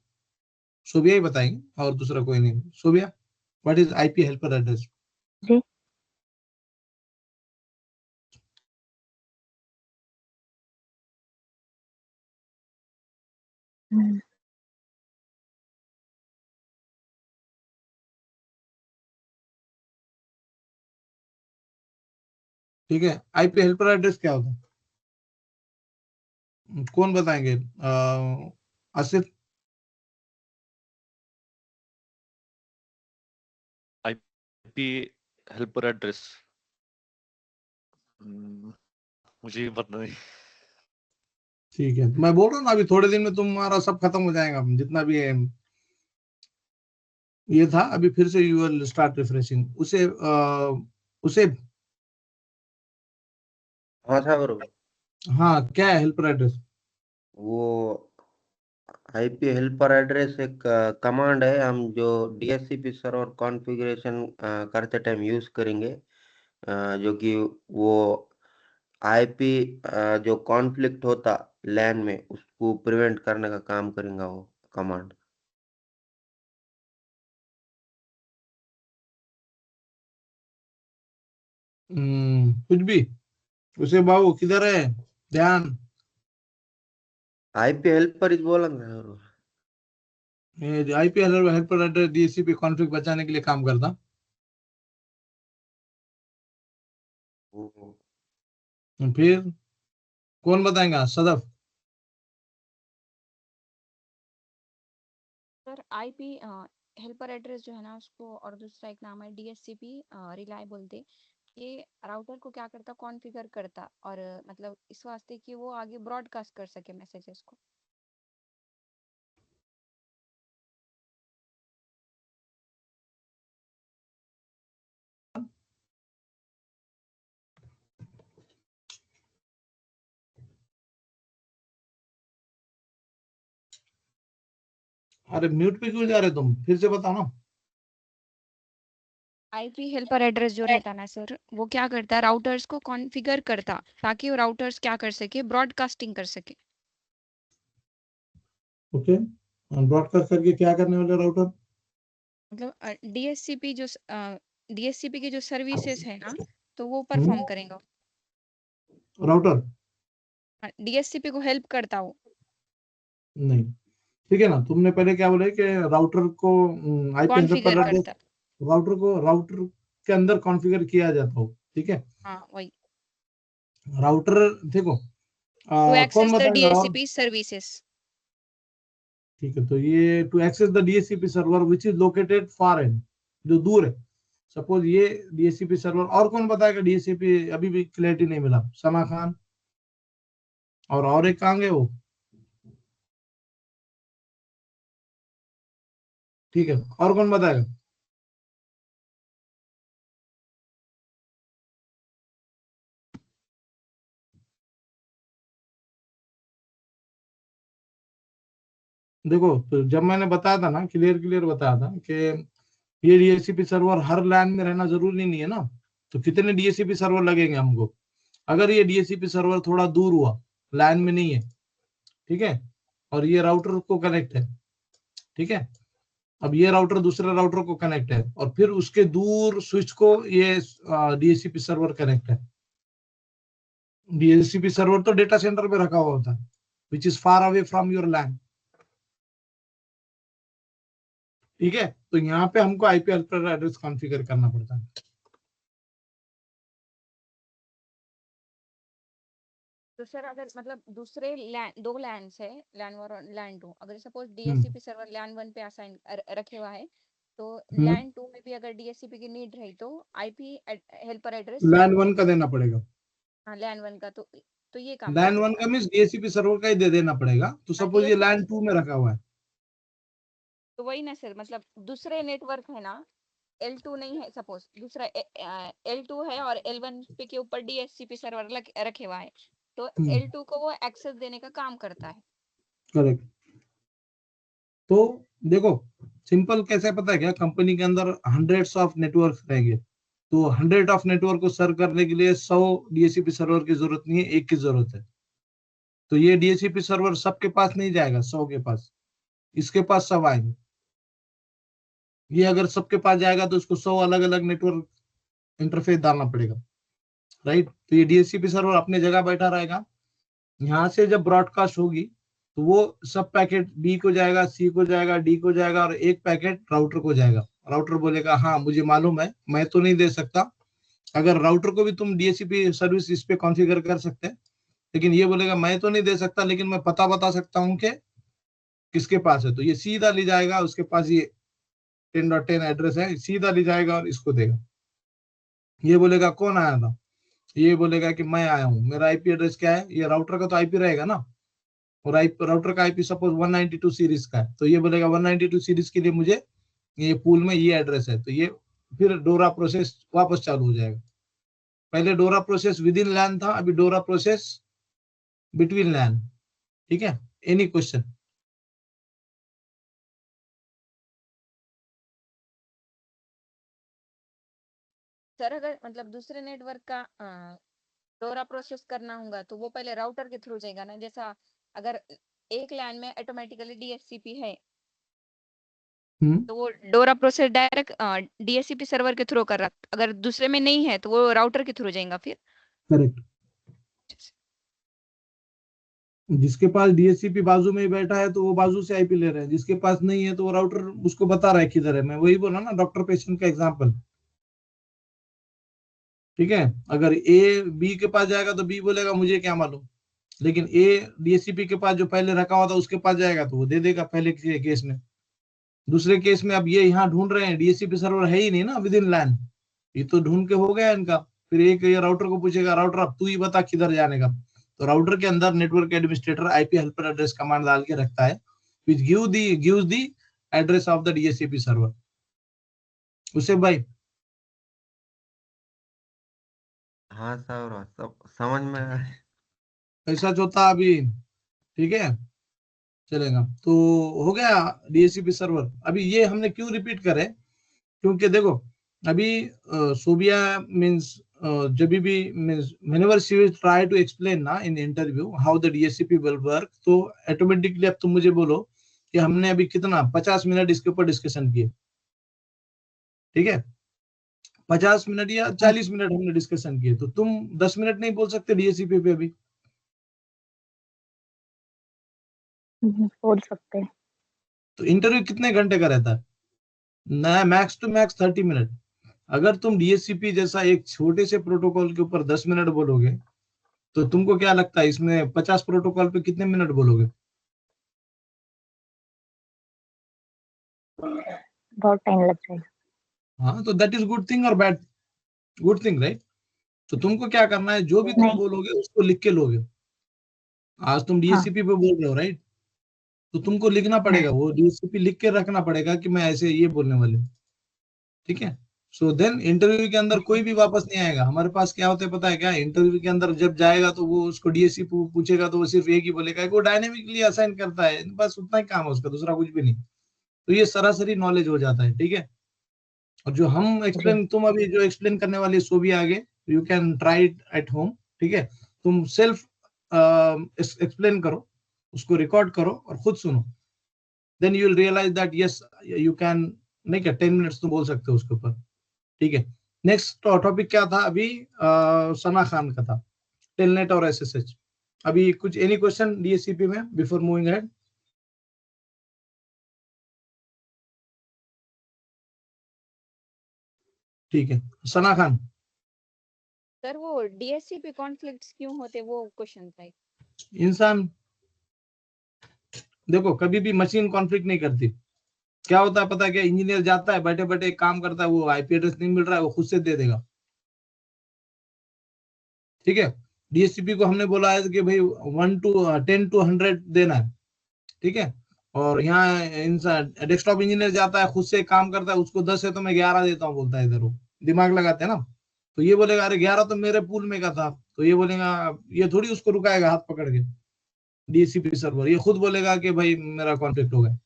सोबिया ही बताएंगे, और दूसरा कोई नहीं। Sobia, what is IP helper address? जी। हम्म, ठीक है, आईपी हेल्पर एड्रेस क्या होता है? कौन बताएंगे? आसिफ? आईपी हेल्पर एड्रेस मुझे पता नहीं। ठीक है, मैं बोल रहा हूँ ना, अभी थोड़े दिन में तुम्हारा सब खत्म हो जाएगा, जितना भी है ये था। अभी फिर से यू विल स्टार्ट रिफ्रेशिंग उसे, उसे। हाँ सागर, हाँ, क्या है हेल्पर एड्रेस? वो आईपी हेल्पर एड्रेस एक कमांड है, हम जो डीएचसीपी सर्वर कॉन्फ़िगरेशन करते टाइम यूज करेंगे, जो कि वो आईपी जो कॉन्फ्लिक्ट होता लैन में उसको प्रिवेंट करने का काम करेगा वो कमांड। कुछ भी, उसे बाबू किधर है, ध्यान। आईपी हेल्पर इज बोला ना। IP helper address DHCP conflict बचाने के लिए काम करता। वो फिर कौन बताएगा? Sadaf? Sir IP helper address जो है ना उसको, और दूसरा एक नाम है डीएससीपी रिलाय बोलते। ये राउटर को क्या करता, कॉन्फ़िगर करता, और मतलब इस वास्ते कि वो आगे ब्रॉडकास्ट कर सके मैसेजेस को। अरे म्यूट पे क्यों जा रहे तुम, फिर से बताओ ना। आईपी हेल्पर एड्रेस जो रहता ना सर, वो क्या करता है, राउटर्स को कॉन्फ़िगर करता ताकि वो राउटर्स क्या कर सके, ब्रॉडकास्टिंग कर सके। ओके, ब्रॉडकास्ट करके क्या करने वाले राउटर? मतलब डीएससीपी की जो सर्विसेज है ना, तो वो परफॉर्म करेगा। राउटर? डीएससीपी को हेल्प करता हो। नहीं, ठीक है ना, तुमने पहले क्या बोले कि राउटर को आईपी हेल्पर कॉन्फ़िगर एड्रेस, करता। राउटर को राउटर के अंदर कॉन्फ़िगर किया जाता हो, ठीक है। हाँ वही। राउटर देखो टू एक्सेस कौन द बताएगा और DHCP सर्विसेज। ठीक है, तो ये to access the DHCP server which is located far end, जो दूर है। सपोज ये डीएचसीपी सर्वर, और कौन बताएगा डीएचसीपी? अभी भी क्लैरिटी नहीं मिला। सना खान और एक कहाँ गए वो? ठीक है, और कौन बताएगा? देखो, तो जब मैंने बताया था ना, क्लियर बताया था कि ये डीएचसीपी सर्वर हर लैन में रहना जरूरी नहीं है ना। तो कितने डीएचसीपी सर्वर लगेंगे हमको? अगर ये डीएचसीपी सर्वर थोड़ा दूर हुआ, लैन में नहीं है, ठीक है, और ये राउटर को कनेक्ट है, ठीक है, अब ये राउटर दूसरे राउटर को कनेक्ट है, और फिर उसके दूर स्विच को ये डीएचसीपी सर्वर कनेक्ट है। डीएचसीपी सर्वर तो डेटा सेंटर पे रखा हुआ होता है, which is far away from your LAN, ठीक है। तो यहाँ पे हमको आईपी एड्रेस कॉन्फ़िगर करना पड़ता है। तो सर अगर मतलब दूसरे दो लैंड्स है, लैन 1 और लैन 2, अगर सपोज DHCP सर्वर लैन 1 पे असाइन रखे हुआ है, तो लैन 2 में भी अगर DHCP की नीड रही तो आईपी हेल्पर एड्रेस लैन 1 का देना पड़ेगा। हाँ लैन 1 का, तो ये काम लैन कर 1 सकता का है। मीन्स डीएचसीपी सर्वर का ही दे देना पड़ेगा। तो हाँ सपोज ये DHCP लैन 2 में रखा हुआ है, तो वही ना सर, मतलब दूसरे नेटवर्क है ना, L2 नहीं है, सपोज दूसरा L2 है और L1 पे के ऊपर DHCP सर्वर रखे हुआ है, तो L2 को वो एक्सेस देने का काम करता है। करेक्ट। तो देखो, सिंपल कैसे पता है क्या, कंपनी के अंदर हंड्रेड्स ऑफ नेटवर्क रहेंगे, तो 100 ऑफ नेटवर्क को सर्व करने के लिए 100 डीएचसीपी सर्वर की जरूरत नहीं है, एक की जरूरत है। तो ये डीएचसीपी सर्वर सबके पास नहीं जाएगा, 100 के पास, इसके पास सब आएंगे। ये अगर सबके पास जाएगा तो उसको 100 अलग अलग नेटवर्क इंटरफेस डालना पड़ेगा, राइट। तो ये डीएचसीपी सर्वर अपने जगह बैठा रहेगा। यहाँ से जब ब्रॉडकास्ट होगी तो वो सब पैकेट बी को जाएगा, सी को जाएगा, डी को जाएगा, और एक पैकेट राउटर को जाएगा। राउटर बोलेगा हाँ मुझे मालूम है, मैं तो नहीं दे सकता। अगर राउटर को भी तुम डीएचसीपी सर्विस इस पे कॉन्फ़िगर कर सकते हैं, लेकिन ये बोलेगा मैं तो नहीं दे सकता, लेकिन मैं पता बता सकता हूँ कि किसके पास है। तो ये सीधा ले जाएगा, उसके पास ये 10.10 एड्रेस है, सीधा ले जाएगा और इसको देगा। ये बोलेगा कौन आया था? ये बोलेगा कि मैं आया हूँ। मेरा आईपी एड्रेस क्या है? ये राउटर का तो आईपी रहेगा ना, और राउटर का आईपी सपोज 192 सीरीज का है, तो ये बोलेगा 192 सीरीज के लिए मुझे ये पूल में ये एड्रेस है। तो ये फिर डोरा प्रोसेस वापस चालू हो जाएगा। पहले डोरा प्रोसेस विद इन लैन था, अभी डोरा प्रोसेस बिटवीन लैन, ठीक है। Any question? सर अगर मतलब दूसरे नेटवर्क का डोरा प्रोसेस करना होगा तो वो पहले राउटर के थ्रू जाएगा ना, जैसा अगर एक लैन में ऑटोमेटिकली DHCP है तो वो डोरा प्रोसेस डायरेक्ट DHCP सर्वर के थ्रू कर रहा, अगर दूसरे में नहीं है तो वो राउटर के थ्रू जाएगा फिर। करेक्ट। जिसके पास डीएचसीपी बाजू में ही बैठा है तो वो बाजू से आईपी ले रहे हैं, जिसके पास नहीं है तो वो राउटर उसको बता रहा है किधर है। मैं वही बोला ना, डॉक्टर पेशेंट का एग्जांपल, ठीक है। अगर ए बी के पास जाएगा तो बी बोलेगा मुझे क्या मालूम, लेकिन ए डीएचसीपी के पास जो पहले रखा हुआ था उसके पास जाएगा तो वो दे देगा पहले के केस में। दूसरे केस में अब ये यहाँ ढूंढ रहे हैं, डीएचसीपी सर्वर है ही नहीं ना विद इन लैन, ये तो ढूंढ के हो गया इनका। फिर एक ये राउटर को पूछेगा, राउटर अब तू ही बता किधर जाने का। तो राउटर के अंदर network administrator IP helper address command डाल के रखता है, which gives the address of the DHCP server. उसे भाई हाँ सर, सब समझ में आया। ऐसा होता अभी, ठीक है, चलेगा। तो हो गया डीएचसीपी सर्वर। अभी ये हमने क्यों रिपीट करे, क्योंकि देखो अभी सोबिया मीन्स जब भी means whenever she will try to explain ना in interview how the DHCP will work, तो ऑटोमेटिकली अब तुम मुझे बोलो कि हमने अभी कितना 50 मिनट इसके ऊपर डिस्कशन किए, ठीक है, 50 मिनट या 40 मिनट हमने डिस्कशन किए, तो तुम 10 मिनट नहीं बोल सकते डीएचसीपी पे अभी? बोल सकते हैं। तो इंटरव्यू कितने घंटे का रहता है? ना, मैक्स टू मैक्स 30 मिनट। अगर तुम डीएचसीपी जैसा एक छोटे से प्रोटोकॉल के ऊपर 10 मिनट बोलोगे तो तुमको क्या लगता है इसमें 50 प्रोटोकॉल पे कितने मिनट बोलोगे? बहुत टाइम लग जाएगा। हाँ, तो दैट इज गुड थिंग और बैड? Good thing, right? तो तुमको क्या करना है, जो भी तुम नहीं। बोलोगे उसको लिख के लोगे। आज तुम हाँ। डीएससीपी पे बोल रहे हो, राइट? तो तुमको लिखना पड़ेगा, वो डीएससीपी लिख के रखना पड़ेगा कि मैं ऐसे ये बोलने वाले हूँ, ठीक है? सो देन इंटरव्यू के अंदर कोई भी वापस नहीं आएगा। हमारे पास क्या होता है पता है क्या? इंटरव्यू के अंदर जब जाएगा तो वो उसको डीएससी पूछेगा तो वो सिर्फ एक ही बोलेगा कि वो डायनेमिकली असाइन करता है, बस उतना ही काम है उसका, दूसरा कुछ भी नहीं। तो ये सरासरी नॉलेज हो जाता है, ठीक है? और जो हम एक्सप्लेन, तुम अभी जो एक्सप्लेन करने वाली सो भी आगे, you can try it at home, ठीक है? तुम सेल्फ एक्सप्लेन करो, उसको रिकॉर्ड करो और खुद सुनो, then you will realise that yes you can. नहीं क्या 10 मिनट्स तुम बोल सकते हो उसके ऊपर, ठीक है? नेक्स्ट टॉपिक क्या था अभी? सना खान का था, टेलनेट और एसएसएच। अभी कुछ एनी क्वेश्चन डीएससीपी में बिफोर मूविंग अहेड? ठीक है, सना खान। सर वो डीएससीपी कॉन्फ्लिक्ट्स क्यों होते, वो क्वेश्चन था एक। इंसान, देखो कभी भी मशीन कॉन्फ्लिक्ट नहीं करती। क्या होता है पता है क्या? इंजीनियर जाता है, बैठे बैठे एक काम करता है, वो आईपी एड्रेस नहीं मिल रहा है, वो खुद से दे देगा, ठीक है? डीएससीपी को हमने बोला है कि भाई 10 to 100 देना है, ठीक है? और यहाँ इंसान डेस्कटॉप इंजीनियर जाता है, खुद से काम करता है, उसको 10 है तो मैं 11 देता हूँ बोलता है। इधर वो दिमाग लगाते हैं ना, तो ये बोलेगा अरे 11 तो मेरे पूल में का था, तो ये बोलेगा, ये थोड़ी उसको रुकाएगा हाथ पकड़ के डीएससीपी सर्वर, ये खुद बोलेगा कि भाई मेरा कॉन्फ्लिक्ट हो गया,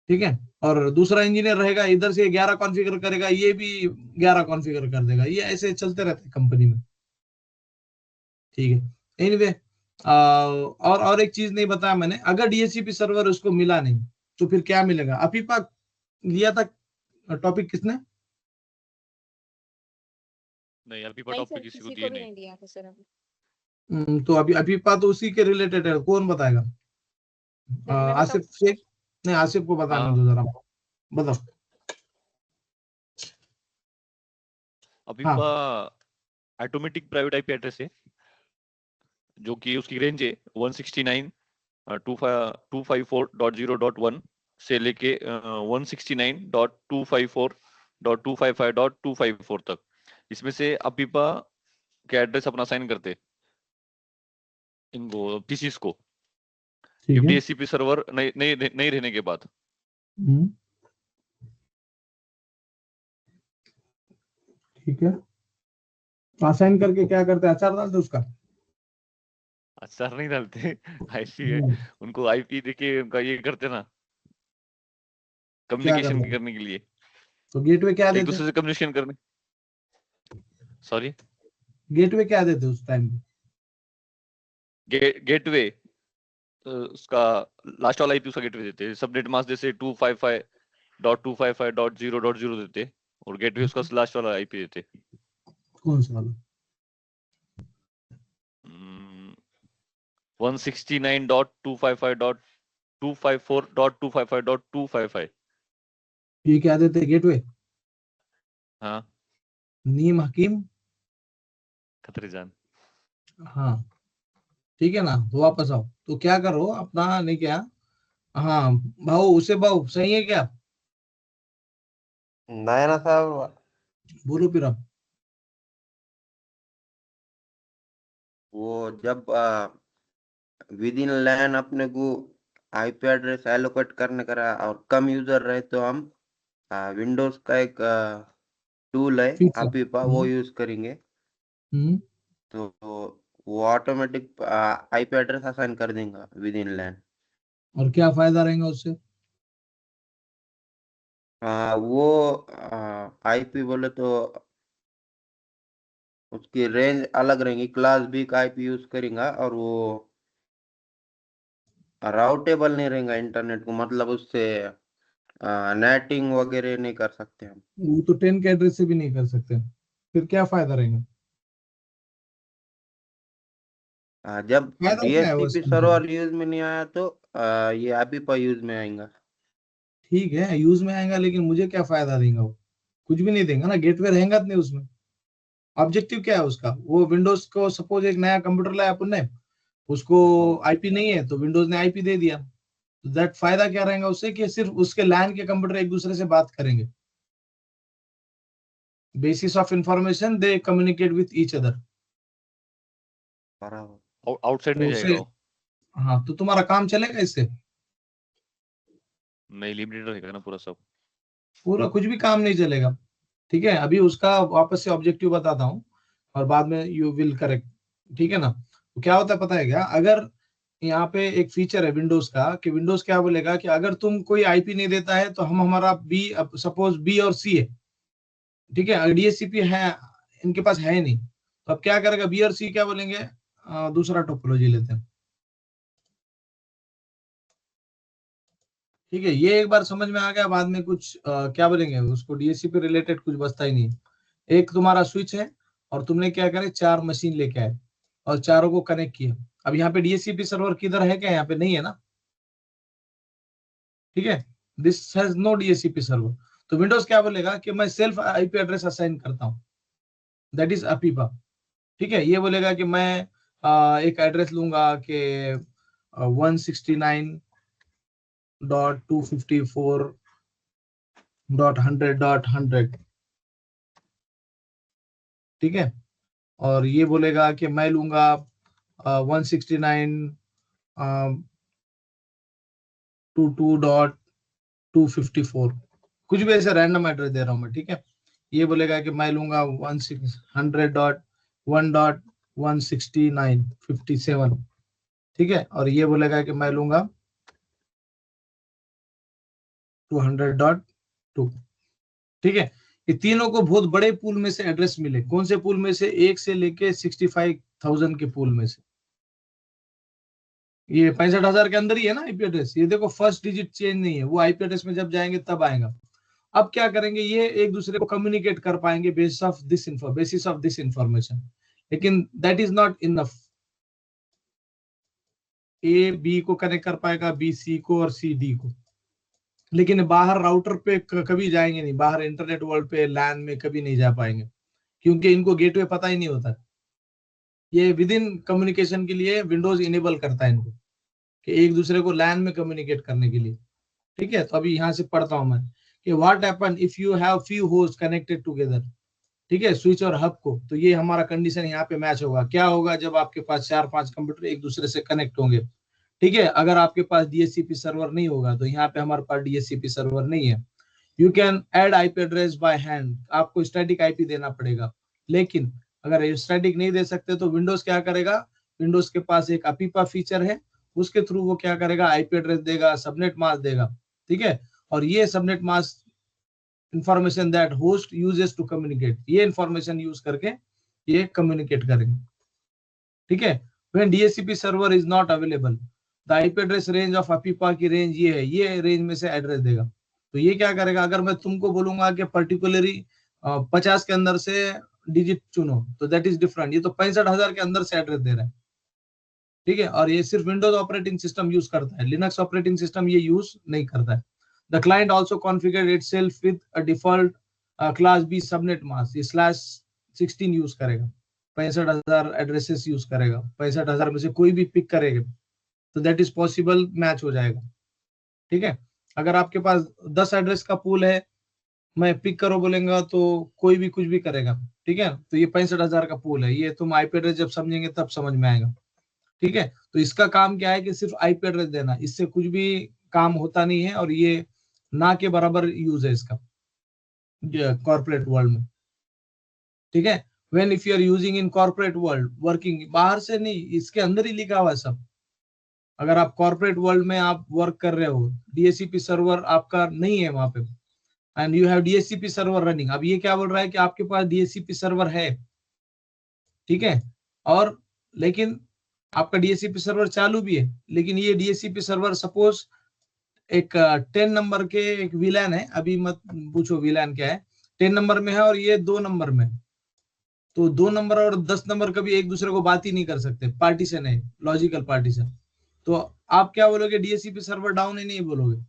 ठीक है? और दूसरा इंजीनियर रहेगा, इधर से 11 कॉन्फ़िगर करेगा, ये भी 11 कॉन्फ़िगर कर देगा, ये ऐसे चलते रहते हैं कंपनी में, ठीक है? एनीवे, और एक चीज नहीं बताया मैंने, अगर डीएचसीपी सर्वर उसको मिला नहीं तो फिर क्या मिलेगा? अफीपा लिया था टॉपिक किसने? नहीं अभी नहीं सर, टॉपिक किसी को किसी दिए को भी नहीं। नहीं दिया था सर अभी। तो अभी अफीपा तो उसी के रिलेटेड है, कौन बताएगा? सर मैं बताऊं? आसिफ शेख? नहीं, आसिफ को बताने हाँ दो जरा, बताओ। अभी हाँ, ऑटोमेटिक प्राइवेट आईपी एड्रेस है, जो कि उसकी रेंज है 169.254.0.1 से लेके 169.254.255.254 तक। इसमें से अपीपा के एड्रेस अपना साइन करते इनको पीसीस को, ठीक है। डीएससीपी सर्वर नहीं रहने के बाद। हम्म, ठीक है। असाइन करके क्या करते हैं, अचार डालते उसका? असर नहीं डालते आईपी है, हम्म, उनको आईपी देके उनका ये करते ना, क्या कम्युनिकेशन करते हैं? करने के लिए, तो गेटवे क्या एक देते? दूसरे से कम्युनिकेशन करने। सॉरी, गेटवे क्या देते उस टाइम पे? गेटवे उसका लास्ट वाला आईपी उसका गेटवे देते हैं। सबनेट मास्क जैसे 255.255.0.0 देते, और गेटवे उसका लास्ट वाला आईपी देते। कौन सा वाला? 169.255.254.255.255। ये क्या देते गेटवे? हाँ नीम हकीम। खतरे जान। हाँ, ठीक है ना? तो वापस आओ, तो क्या करो अपना, नहीं क्या? हाँ, भाऊ उसे भाऊ सही है क्या? नायना साहब, बोलो फिर आप। वो जब विद इन लैन अपने को आईपी एड्रेस एलोकेट करने का और कम यूजर रहे तो हम विंडोज का एक टूल है फीचर। अपीपा, वो यूज करेंगे। हम्म, तो वो ऑटोमेटिक आईपी एड्रेस असाइन कर देगा विद इन लैन। और क्या फायदा रहेगा उससे? वो आईपी बोले तो उसकी रेंज अलग रहेगी, क्लास बी का आईपी यूज करेगा और वो राउटेबल नहीं रहेगा इंटरनेट को, मतलब उससे नेटिंग वगैरह नहीं कर सकते हम। वो तो 10 के एड्रेस से भी नहीं कर सकते, फिर क्या फायदा रहेगा? जब फायदा क्या है वो डीएचसीपी इसमें फिर? सर्वर यूज में नहीं आया तो ये अभी यूज में आएगा। ठीक है, यूज में आएगा, लेकिन मुझे क्या फायदा देगा वो? कुछ भी नहीं देगा ना, गेटवे रहेगा नहीं उसमें। ऑब्जेक्टिव क्या है उसका? वो विंडोज को सपोज एक नया कंप्यूटर लाया अपन ने, उसको आईपी नहीं है तो विंडोज ने आईपी दे दिया, दैट फायदा क्या रहेगा उससे कि सिर्फ उसके लैन के कंप्यूटर एक दूसरे से बात करेंगे, basis of information they communicate with each other. बराबर। आउटसाइड नहीं जाएगा वो, हाँ, तो तुम्हारा काम चलेगा इससे? नहीं लिमिटेड रहेगा ना पूरा सब। पूरा कुछ भी काम नहीं चलेगा। ठीक है, अभी उसका वापस से ऑब्जेक्टिव बताता हूँ और बाद में यू विल करेक्ट। ठीक है ना? तो क्या होता है पता है क्या? अगर यहाँ पे एक फीचर है विंडोज का कि विंडोज क्या बोलेगा कि अगर तुम कोई आईपी नहीं देता है तो हम हमारा बी, सपोज बी और सी है, ठीक है, डीएचसीपी है इनके पास है नहीं, तो अब क्या करेगा? बी और सी क्या बोलेंगे? दूसरा टोपोलॉजी लेते हैं। ठीक है, ये एक बार समझ में आ गया, बाद में कुछ क्या बोलेंगे उसको, डीएचसीपी रिलेटेड कुछ बचता ही नहीं। एक तुम्हारा स्विच है और तुमने क्या करे, 4 मशीन लेके आए और चारों को कनेक्ट किया। अब यहाँ पे डीएचसीपी सर्वर किधर है क्या? यहाँ पे नहीं है ना। ठीक है, this has no DHCP server. तो विंडोज क्या बोलेगा कि मैं सेल्फ आईपी एड्रेस असाइन करता हूँ, दैट इज अपीपा। ठीक है, ये बोलेगा कि मैं एक एड्रेस लूंगा कि 169.254.100.100। ठीक है, और ये बोलेगा कि मैं लूंगा 169.22.254, कुछ भी ऐसे रैंडम एड्रेस दे रहा हूं मैं। ठीक है, ये बोलेगा कि मैं लूंगा 100.1.169.57। ठीक है, और ये बोलेगा कि मैं लूंगा 200.2। ठीक है, ये तीनों को बहुत बड़े पूल में से एड्रेस मिले। कौन से पूल में से? 1 से लेके 65,000 के पूल में से। ये 65,000 के अंदर ही है ना आईपी एड्रेस। ये देखो फर्स्ट डिजिट चेंज नहीं है, वो आईपी एड्रेस में जब जाएंगे तब आएगा। अब क्या करेंगे? ये एक दूसरे को कम्युनिकेट कर पाएंगे बेसिस ऑफ दिस इंफॉर्मेशन, लेकिन that is not enough. A B को कनेक्ट कर पाएगा, बी सी को, और सी डी को, लेकिन बाहर राउटर पे कभी जाएंगे नहीं, बाहर इंटरनेट वर्ल्ड पे लैन में कभी नहीं जा पाएंगे, क्योंकि इनको गेटवे पता ही नहीं होता। ये विद इन कम्युनिकेशन के लिए विंडोज इनेबल करता है इनको कि एक दूसरे को लैन में कम्युनिकेट करने के लिए। ठीक है, तो अभी यहाँ से पढ़ता हूं मैं कि what happen if you have few host connected together. ठीक है, स्विच और हब को, तो ये हमारा कंडीशन यहाँ पे मैच होगा। क्या होगा? जब आपके पास 4-5 कंप्यूटर एक दूसरे से कनेक्ट होंगे। ठीक है, अगर आपके पास डीएचसीपी सर्वर नहीं होगा, तो यहाँ पे हमारे पास डीएचसीपी सर्वर नहीं है। You can add IP address by hand, आपको स्टैटिक आईपी देना पड़ेगा। लेकिन अगर स्टैटिक नहीं दे सकते तो विंडोज क्या करेगा? विंडोज के पास एक अपीपा फीचर है, उसके थ्रू वो क्या करेगा? आईपी एड्रेस देगा, सबनेट मास्क देगा। ठीक है, और ये subnet mask information that host uses to communicate, ये इंफॉर्मेशन यूज करके ये कम्युनिकेट करेंगे। ठीक है, when DHCP server is not available, the IP address range of APIPA की रेंज ये है, ये रेंज में से एड्रेस देगा। तो ये क्या करेगा? अगर मैं तुमको बोलूंगा कि पर्टिकुलरली 50 के अंदर से डिजिट चुनो, तो दैट इज डिफरेंट। ये तो 65,000 के अंदर से एड्रेस दे रहा है। ठीक है, और ये सिर्फ विंडोज ऑपरेटिंग सिस्टम यूज करता है, लिनक्स ऑपरेटिंग सिस्टम ये यूज नहीं करता है। The client also configure itself with a default class B subnet mask, ये /16 यूज करेगा, 65,000 एड्रेसेस यूज करेगा, 65,000 में से कोई भी पिक करेगा तो दैट इज पॉसिबल, मैच हो जाएगा। ठीक है, अगर आपके पास 10 एड्रेस का पूल है, मैं पिक करो बोलेगा तो कोई भी कुछ भी करेगा। ठीक है, तो ये 65,000 का पूल है, ये तुम आईपी एड्रेस जब समझेंगे तब समझ में आएगा। ठीक है, तो इसका काम क्या है कि सिर्फ आईपी एड्रेस देना, इससे कुछ भी काम होता नहीं है, और ये ना के बराबर यूज है इसका कॉर्पोरेट वर्ल्ड में। ठीक है, when if you are using in corporate world working, बाहर से नहीं, इसके अंदर ही लिखा हुआ है सब। अगर आप कॉर्पोरेट वर्ल्ड में आप वर्क कर रहे हो, डीएचसीपी सर्वर आपका नहीं है वहां पे, and you have DHCP server running. अब ये क्या बोल रहा है कि आपके पास डीएचसीपी सर्वर है, ठीक है, और लेकिन आपका डीएचसीपी सर्वर चालू भी है, लेकिन ये डीएचसीपी सर्वर सपोज एक 10 नंबर के एक विलान है, अभी मत पूछो विलान क्या है, 10 नंबर में है और ये 2 नंबर में, तो 2 नंबर और 10 नंबर कभी एक दूसरे को बात ही नहीं कर सकते, पार्टीशन है, लॉजिकल पार्टीशन। तो आप क्या बोलोगे? डीएचसीपी सर्वर डाउन ही नहीं बोलोगे,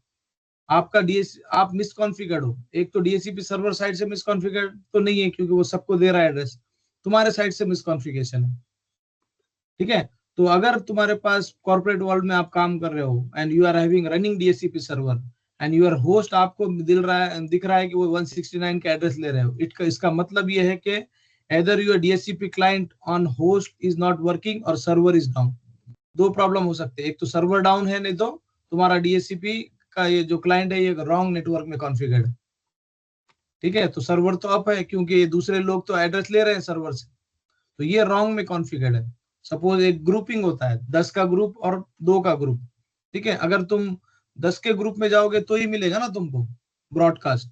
आपका डीएस आप मिसकॉन्फिगर्ड हो। एक तो डीएचसीपी सर्वर साइड से मिसकॉन्फिगर्ड तो नहीं है क्योंकि वो सबको दे रहा है एड्रेस, तुम्हारे साइड से मिसकॉन्फ़िगरेशन है। ठीक है, तो अगर तुम्हारे पास कॉर्पोरेट वर्ल्ड में आप काम कर रहे हो and you are having running DHCP server and your host आपको दिख रहा है कि वो 169 का एड्रेस ले रहे हो, इसका मतलब ये है कि either your DHCP client on host is not working और सर्वर इज डाउन। दो प्रॉब्लम हो सकते हैं, एक तो सर्वर डाउन है, नहीं तो तुम्हारा DHCP का ये जो क्लाइंट है ये रॉन्ग नेटवर्क में कॉन्फ़िगर्ड है। ठीक है, तो सर्वर तो अप है क्योंकि ये दूसरे लोग तो एड्रेस ले रहे हैं सर्वर से, तो ये रॉन्ग में कॉन्फ़िगर्ड है। सपोज एक ग्रुपिंग होता है 10 का ग्रुप और 2 का ग्रुप। ठीक है, अगर तुम 10 के ग्रुप में जाओगे तो ही मिलेगा ना तुमको ब्रॉडकास्ट।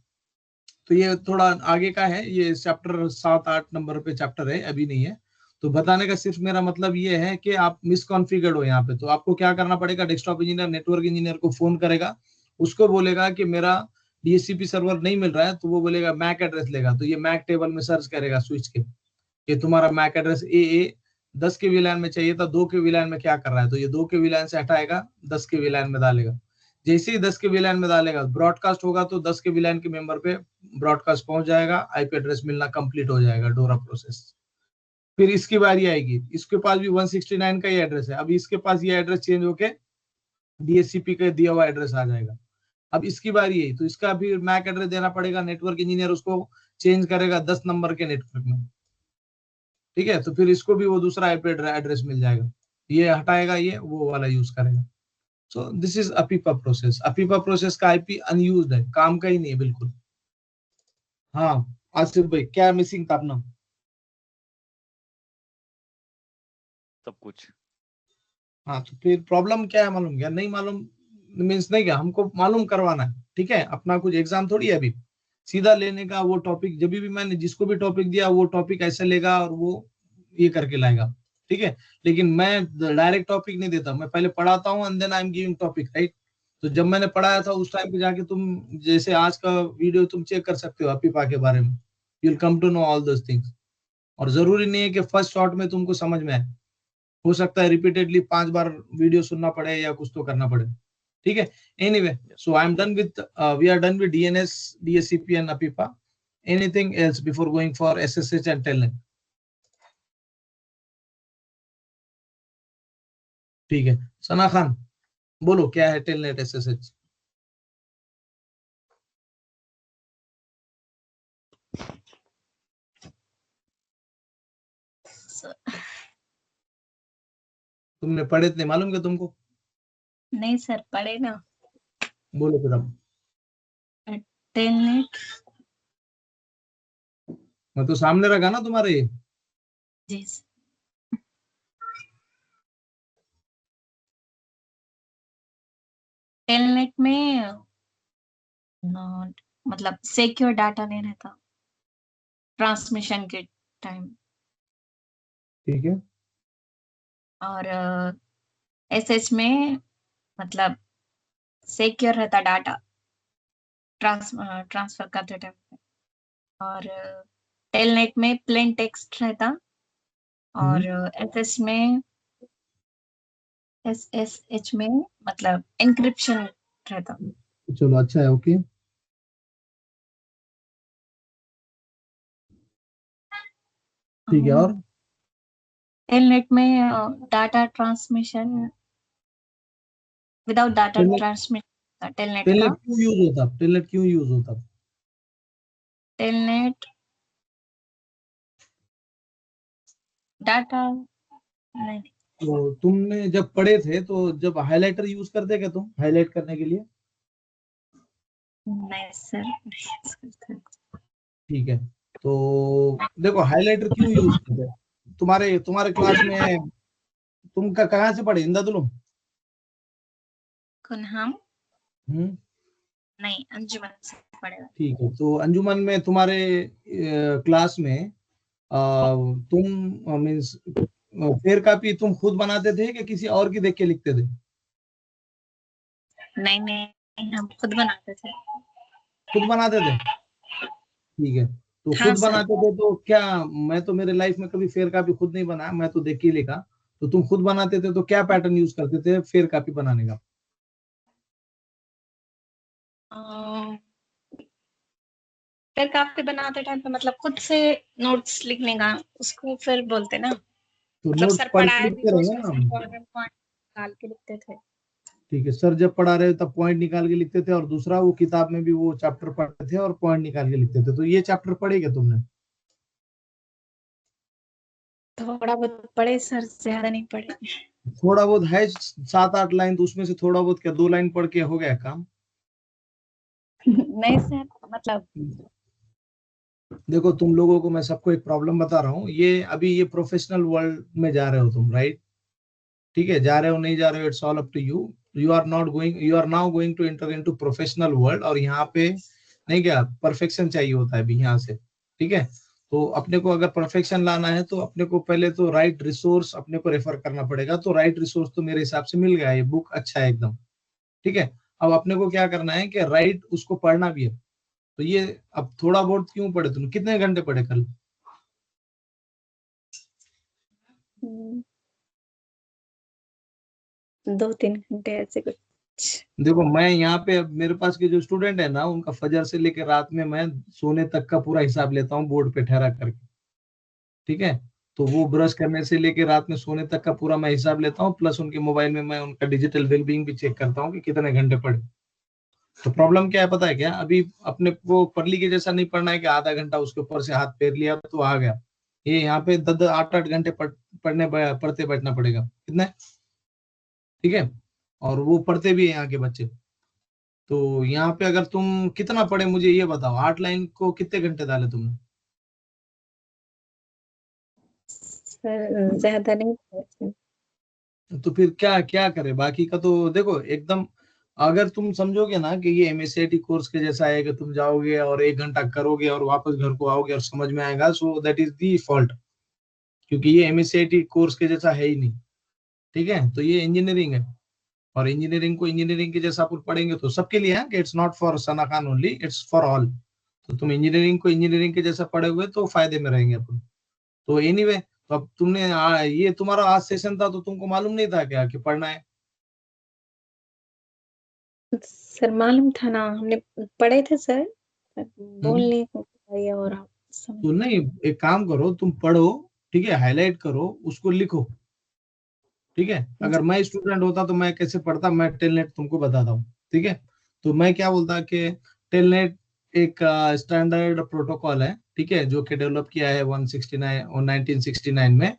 तो ये थोड़ा आगे का है, ये चैप्टर 7-8 नंबर पे चैप्टर है, अभी नहीं है। तो बताने का सिर्फ मेरा मतलब ये है कि आप मिसकॉन्फ़िगर्ड हो यहाँ पे, तो आपको क्या करना पड़ेगा, डेस्कटॉप इंजीनियर नेटवर्क इंजीनियर को फोन करेगा, उसको बोलेगा कि मेरा DHCP सर्वर नहीं मिल रहा है, तो वो बोलेगा मैक एड्रेस लेगा, तो ये मैक टेबल में सर्च करेगा स्विच के कि तुम्हारा मैक एड्रेस ए 10 के वीलैन में चाहिए था, 2 के वीलैन में क्या कर रहा है, तो ये 2 के वीलैन से हटाएगा, 10 के वीलैन में डालेगा। जैसे ही 10 के वीलैन में डालेगा ब्रॉडकास्ट होगा तो 10 के वीलैन के मेंबर पे ब्रॉडकास्ट पहुंच जाएगा, आईपी एड्रेस मिलना कंप्लीट हो जाएगा, डोरा प्रोसेस। फिर इसकी बारी आएगी, इसके पास भी 169 का ही एड्रेस है, अब इसके पास ये एड्रेस चेंज होके DHCP का दिया हुआ एड्रेस आ जाएगा। अब इसकी बारी है, तो इसका भी मैक एड्रेस देना पड़ेगा, नेटवर्क इंजीनियर उसको चेंज करेगा 10 नंबर के नेटवर्क में। ठीक है, तो फिर इसको भी वो दूसरा आईपी एड्रेस मिल जाएगा, ये हटाएगा, ये वो वाला यूज करेगा। So this is अपीपा process. अपीपा process का आईपी अनयूज्ड है, काम का ही नहीं है बिल्कुल। हाँ आसिफ भाई, क्या मिसिंग था अपना? सब कुछ। हाँ, तो फिर प्रॉब्लम क्या है मालूम? क्या नहीं मालूम मीन्स नहीं, क्या हमको मालूम करवाना है। ठीक है, अपना कुछ एग्जाम थोड़ी है अभी, सीधा लेने का वो टॉपिक, जब भी मैंने जिसको भी टॉपिक दिया वो टॉपिक ऐसे लेगा और वो ये करके लाएगा। ठीक है, लेकिन मैं डायरेक्ट टॉपिक नहीं देता, मैं पहले पढ़ाता हूँ and then I am giving topic, right. तो जब मैंने पढ़ाया था उस टाइम पे जाके तुम जैसे आज का वीडियो तुम चेक कर सकते हो अपीपा के बारे में, you will come to know all those things. और जरूरी नहीं है कि फर्स्ट शॉट में तुमको समझ में आए, हो सकता है रिपीटेडली 5 बार वीडियो सुनना पड़े या कुछ तो करना पड़े। ठीक है, anyway, so I am done with we are done with DNS, DHCP and APIPA. Anything else before going for SSH and telnet? ठीक है, सना खान बोलो क्या है टेलनेट SSH? तुमने पढ़े थे, मालूम क्या तुमको? नहीं सर, पढ़े ना। बोलो फिर अब। टेलनेट। मैं तो सामने रखा ना तुम्हारे। जी। टेलनेट में मतलब सिक्योर डाटा नहीं रहता ट्रांसमिशन के टाइम, ठीक है, और एसएच में मतलब सिक्योर रहता डाटा ट्रांसफर करते टाइम पे। और टेलनेट में प्लेन टेक्स्ट रहता, और एसएच में SSH में मतलब एन्क्रिप्शन रहता। चलो अच्छा है, ओके। ठीक है, और टेलनेट में data transmission without data telnet transmission telnet का। टेलनेट क्यों यूज होता? टेलनेट क्यों यूज होता? टेलनेट डाटा नहीं। तो तुमने जब पढ़े थे तो जब हाइलाइटर यूज करते क्या तुम हाईलाइट करने के लिए? नहीं सर। ठीक है, तो देखो हाइलाइटर क्यों यूज करते हैं? तुम्हारे तुम्हारे क्लास में तुम कहाँ से पढ़े, इंदादुलुम? कौन हम? हम्म, नहीं, अंजुमन से पढ़ेगा। ठीक है, तो अंजुमन में तुम्हारे क्लास में तुम मीन्स फेयर कॉपी तुम खुद बनाते थे कि किसी और की देख के लिखते थे? नहीं, हम खुद बनाते थे। खुद बनाते थे, ठीक है। तो हाँ खुद सर। बनाते थे तो क्या, मैं तो मेरे लाइफ में कभी फेयर कॉपी खुद नहीं बनाया, मैं तो देख के ही लिखा। तो तुम खुद बनाते थे तो क्या पैटर्न यूज करते थे फेयर कॉपी बनाने का? फिर काफी बनाते टाइम पे मतलब खुद से नोट्स लिखने का उसको फिर बोलते ना, तो मतलब नोट्स सर पढ़ के पढ़ाए भी लिखते तो रहेंगे उसमें ना से हम। इम्पोर्टेंट पॉइंट निकाल के लिखते थे। ठीक है, सर जब पढ़ा रहे तब पॉइंट निकाल के लिखते थे, और दूसरा वो किताब में भी वो चैप्टर पढ़ते थे और पॉइंट निकाल के लिखते थे। तो ये चैप्टर पढ़े क्या तुमने? थोड़ा बहुत पढ़े सर, ज्यादा नहीं पढ़े। थोड़ा बहुत है 7-8 लाइन, तो उसमें से थोड़ा बहुत क्या 2 लाइन पढ़ के हो गया काम? नहीं सर, मतलब देखो तुम लोगों को मैं सबको एक प्रॉब्लम बता रहा हूँ, ये अभी ये प्रोफेशनल वर्ल्ड में जा रहे हो तुम, राइट? ठीक है, जा रहे हो नहीं जा रहे हो, it's all up to you. You are now going to enter into professional world, और यहाँ पे नहीं क्या परफेक्शन चाहिए होता है अभी यहाँ से। ठीक है, तो अपने को अगर परफेक्शन लाना है तो अपने को पहले तो राइट रिसोर्स अपने को रेफर करना पड़ेगा। तो राइट रिसोर्स तो मेरे हिसाब से मिल गया, ये बुक अच्छा है एकदम। ठीक है, अब अपने को क्या करना है कि राइट उसको पढ़ना भी है। तो ये अब थोड़ा बहुत क्यों पढ़े, तुम कितने घंटे पढ़े कल? 2-3 घंटे ऐसे कुछ। देखो मैं यहाँ पे, अब मेरे पास के जो स्टूडेंट है ना, उनका फजर से लेकर रात में मैं सोने तक का पूरा हिसाब लेता हूँ बोर्ड पे ठहरा करके। ठीक है, तो वो ब्रश करने से लेकर रात में सोने तक का पूरा मैं हिसाब लेता हूँ, प्लस उनके मोबाइल में मैं उनका डिजिटल वेलबींग भी चेक करता हूँ कि कितने घंटे पढ़े। तो प्रॉब्लम क्या है पता है क्या, अभी अपने को परली के जैसा नहीं पढ़ना है कि आधा घंटा उसके ऊपर से हाथ फेर लिया तो आ गया। ये यहाँ पे 10-8 घंटे पढ़ते बैठना पड़ेगा, कितने? ठीक है, और वो पढ़ते भी है यहाँ के बच्चे। तो यहाँ पे अगर तुम कितना पढ़े मुझे ये बताओ, 8 लाइन को कितने घंटे डाले तुमने? सर ज्यादा नहीं पढ़े। तो फिर क्या क्या करे बाकी का, तो देखो एकदम अगर तुम समझोगे ना कि ये एमएससीआईटी कोर्स के जैसा है कि तुम जाओगे और 1 घंटा करोगे और वापस घर को आओगे और समझ में आएगा, so that is the fault. क्योंकि ये एमएससीआईटी कोर्स के जैसा है ही नहीं। ठीक है, तो ये इंजीनियरिंग है, और इंजीनियरिंग को इंजीनियरिंग के जैसा अपन पढ़ेंगे तो सबके लिए है, कि it's not for Sana Khan only, it's for all. तो तुम इंजीनियरिंग को इंजीनियरिंग के जैसा पढ़े हुए तो फायदे में रहेंगे अपन। तो एनीवे, तो अब तुमने ये तुम्हारा आज सेशन था तो तुमको मालूम नहीं था क्या कि पढ़ना है? सर मालूम था ना, हमने पढ़े थे सर, हम्म। बोलने को चाहिए और आप समझ। तो नहीं, एक काम करो, तुम पढ़ो, ठीक है, हाईलाइट करो, उसको लिखो। ठीक है, अगर मैं स्टूडेंट होता तो मैं कैसे पढ़ता, मैं टेलनेट तुमको बताता हूँ। ठीक है, तो मैं क्या बोलता कि टेलनेट एक स्टैंडर्ड प्रोटोकॉल है, ठीक है, जो कि डेवलप किया है 169 और 1969 में।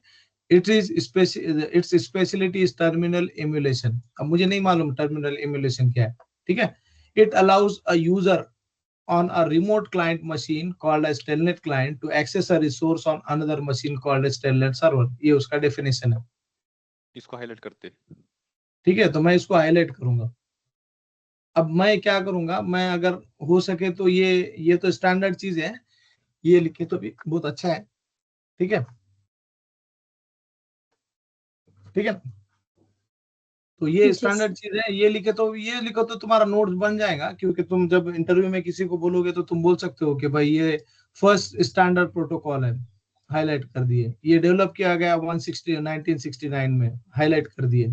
It's speciality is terminal emulation. अब मुझे नहीं मालूम टर्मिनल इम्यूलेशन क्या है। ठीक है, it allows a user on a remote client machine called as telnet client to access a resource on another machine called as telnet server। ये उसका डेफिनेशन है। इसको हाईलाइट करते। ठीक है, तो मैं इसको हाईलाइट करूंगा। अब मैं क्या करूंगा, मैं अगर हो सके तो ये तो स्टैंडर्ड चीज है, ये लिखे तो भी बहुत अच्छा है। ठीक है, ठीक है, तो ये जी स्टैंडर्ड चीज है, ये लिखो तो तुम्हारा नोट्स बन जाएगा। क्योंकि तुम जब इंटरव्यू में किसी को बोलोगे तो तुम बोल सकते हो कि भाई ये फर्स्ट स्टैंडर्ड प्रोटोकॉल है, हाईलाइट कर दिए, ये डेवलप किया गया 1969 में, हाईलाइट कर दिए।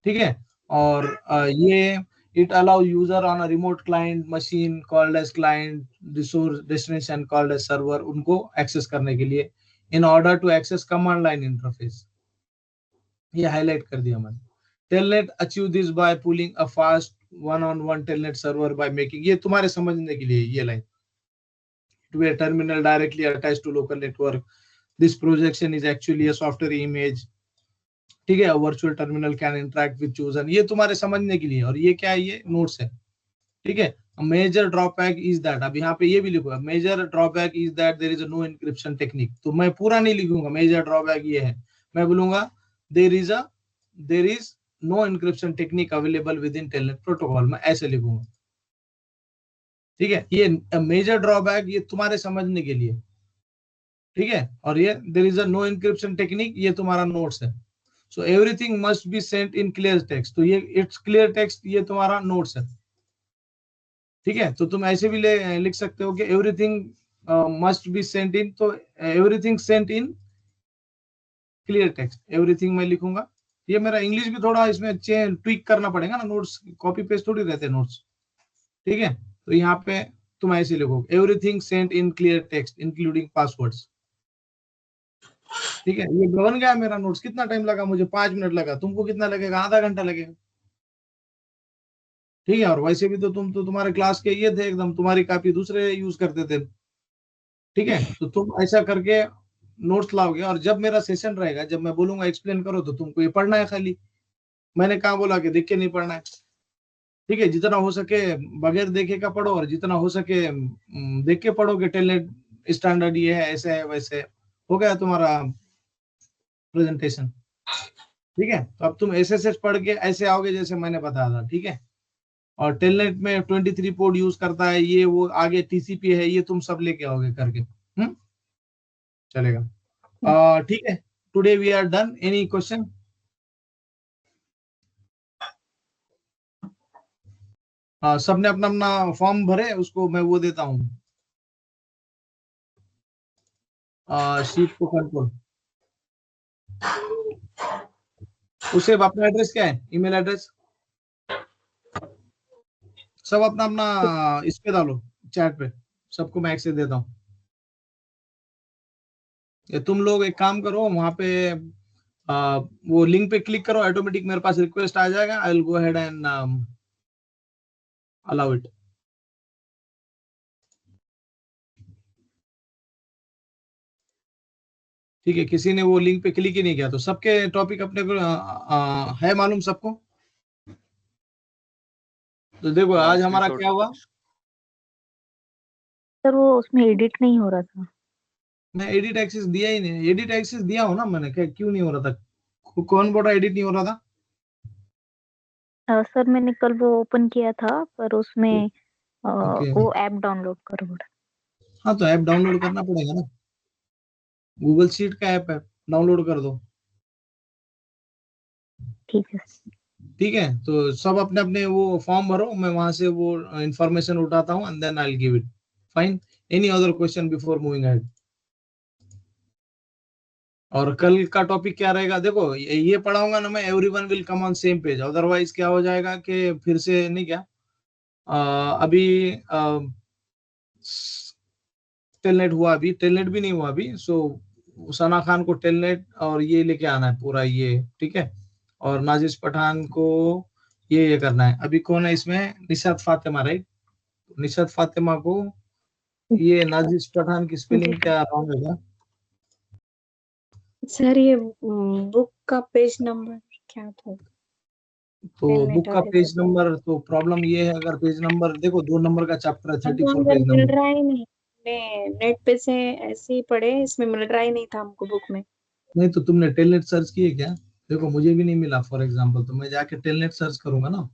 ठीक है, और ये it allow user on a remote client machine called as client resource destination called as server, उनको एक्सेस करने के लिए in order to access command line interface, ये हाईलाइट कर दिया मैंने। Telnet achieve this by pulling a fast one on one telnet server by making, ये तुम्हारे समझने के लिए ये line, to a terminal directly attached to local network, this projection is actually a software image। ठीक है, virtual terminal can interact with chosen, ये तुम्हारे समझने के लिए, और ये क्या है, ये नोट्स है। ठीक है, मेजर ड्रॉबैक इज दैट, अब यहाँ पे ये भी लिखो, major drawback is that there is no encryption technique. तो मैं पूरा नहीं लिखूंगा मेजर ड्रॉबैक ये है, मैं बोलूंगा there is no encryption technique available within telnet protocol, मैं ऐसे लिखूंगा। ठीक है, ये मेजर ड्रॉबैक ये तुम्हारे समझने के लिए। ठीक है, और ये there is a no encryption technique, ये तुम्हारा नोट्स है। So everything must be sent in clear text, तो ये इट्स क्लियर टेक्स्ट, ये तुम्हारा नोट्स है। ठीक है, तो तुम ऐसे भी लिख सकते हो कि everything must be sent in, तो everything sent in clear text, everything मैं लिखूंगा। ये मेरा इंग्लिश भी थोड़ा इसमें ट्विक करना पड़ेगा ना, नोट्स कॉपी पेस्ट थोड़ी रहते नोट्स। ठीक है, तो यहाँ पे तुम ऐसे लिखोगे, everything sent in clear text including passwords. ठीक है, ये बन गया मेरा नोट्स। कितना टाइम लगा मुझे? 5 मिनट लगा। तुमको कितना लगेगा? आधा घंटा लगेगा। ठीक है, और वैसे भी तो तुम तो तुम्हारे क्लास के ये थे एकदम, तुम्हारी कॉपी दूसरे यूज करते थे। ठीक है, तो तुम ऐसा करके नोट्स लाओगे, और जब मेरा सेशन रहेगा, जब मैं बोलूंगा एक्सप्लेन करो, तो तुमको ये पढ़ना है खाली। मैंने कहा बोला कि देख के नहीं पढ़ना है। ठीक है, जितना हो सके बगैर देखे का पढ़ो, और जितना हो सके देख के पढ़ो कि टेलनेट स्टैंडर्ड ये है, ऐसे है वैसे है। हो गया तुम्हारा प्रेजेंटेशन। ठीक है, तो अब तुम एसएसएस पढ़ के ऐसे आओगे जैसे मैंने बताया था। ठीक है, और टेलनेट में 23 पोर्ट यूज करता है, ये वो आगे टीसीपी है, ये तुम सब लेके आओगे करके। चलेगा। ठीक है, today we are done. Any question? सबने अपना अपना फॉर्म भरे, उसको मैं वो देता हूँ, शीट को कंट्रोल। उसे अपना एड्रेस क्या है, ईमेल एड्रेस सब अपना अपना इस पे डालो, चैट पे। सबको मैं एक्सेस देता हूँ। ये तुम लोग एक काम करो, वहां पे वो लिंक पे क्लिक करो, ऑटोमेटिक मेरे पास रिक्वेस्ट आ जाएगा। I will go ahead and allow it. ठीक है, किसी ने वो लिंक पे क्लिक ही नहीं किया, तो सबके टॉपिक अपने को है मालूम सबको। तो देखो आज हमारा क्या हुआ। सर वो उसमें एडिट नहीं हो रहा था। मैं एडिट एक्सेस दिया ही नहीं। एडिट एक्सेस दिया हो ना मैंने, क्या क्यों नहीं हो रहा था? कौन बोला एडिट नहीं हो रहा था? सर मैंने कल वो ओपन किया था, पर उसमें ओके, वो ऐप डाउनलोड करो बोला। हाँ तो ऐप डाउनलोड करना पड़ेगा ना। गूगल शीट का ऐप है, डाउनलोड कर दो। ठीक है। ठीक है, तो सब अपने अपने वो फॉर्म भरो, मैं वहां से वो इंफॉर्मेशन उठाता हूँ, and then I will give it. Fine. Any other question before moving ahead? और कल का टॉपिक क्या रहेगा? देखो ये पढ़ाऊंगा ना मैं, everyone will come on same page. Otherwise क्या हो जाएगा कि फिर से नहीं क्या, अभी टेलनेट हुआ, अभी टेलनेट भी नहीं हुआ अभी। सो सना खान को टेलनेट और ये लेके आना है पूरा ये। ठीक है, और नाजिश पठान को ये करना है। अभी कौन है इसमें? निशात फातिमा, राइट? निशात फातिमा को ये नाजिश पठान की जी स्पेलिंग क्या रॉन्ग है क्या? सर ये बुक का पेज नंबर क्या था? तो टेलनेट बुक का वाले पेज बुक नंबर, तो प्रॉब्लम ये है, अगर पेज नंबर देखो 2 नंबर का चैप्टर है, हमको 34 अंदर पेज मिल नंबर। रहा ही नहीं। मैं नेट पे से ऐसे ही पढ़े, इसमें मिल रहा ही नहीं था हमको बुक में। नहीं तो तुमने टेलनेट सर्च किए क्या? देखो मुझे भी नहीं मिला फॉर एग्जांपल, तो मैं जाके टेलनेट सर्च करूंगा ना।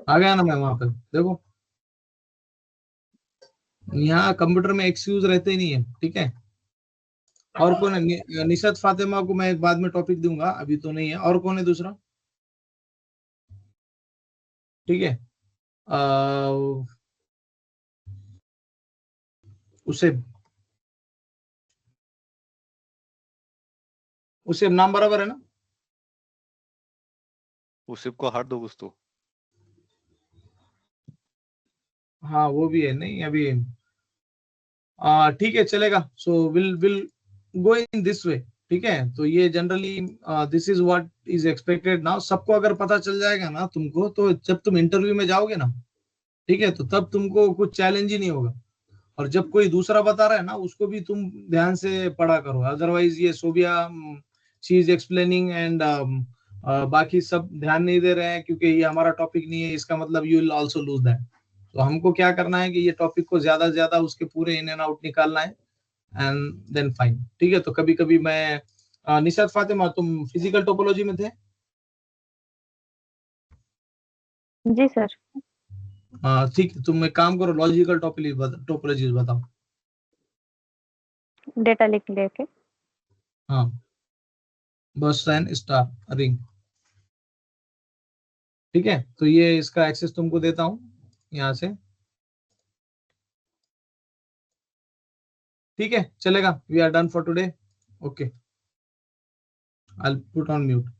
आ गया ना मैं वहां पे, देखो यहाँ कंप्यूटर में एक्सक्यूज रहते ही नहीं है। ठीक है, और कौन है? निशात फातिमा को मैं बाद में टॉपिक दूंगा, अभी तो नहीं है। और कौन है दूसरा? ठीक है, उसे उसे नाम बराबर है ना? उसे को हाथ दो कुछ तो। हाँ वो भी है, नहीं अभी। ठीक है, चलेगा। So will will go in this वे। ठीक है, तो ये generally this is what is expected now. सबको अगर पता चल जाएगा ना तुमको, तो जब तुम इंटरव्यू में जाओगे ना, ठीक है, तो तब तुमको कुछ चैलेंज ही नहीं होगा। और जब कोई दूसरा बता रहा है ना, उसको भी तुम ध्यान से पढ़ा करो। अदरवाइज ये Sobia she is explaining and बाकी सब ध्यान नहीं दे रहे हैं, क्योंकि ये हमारा टॉपिक नहीं है, इसका मतलब you will also lose that. तो हमको क्या करना है कि ये टॉपिक को ज्यादा से ज्यादा उसके पूरे इन एंड आउट निकालना है, एंड देन फाइन। ठीक है, तो कभी कभी मैं निशात फातिमा, तुम फिजिकल टोपोलॉजी में थे? जी सर। ठीक है, तुम एक काम करो, लॉजिकल टोपोलॉजीज बताओ। डेटा लिख लेके। हाँ, बस साइन स्टार रिंग। ठीक है, तो ये इसका एक्सेस तुमको देता हूँ यहाँ से। ठीक है, चलेगा। We are done for today. Okay, I will put on mute.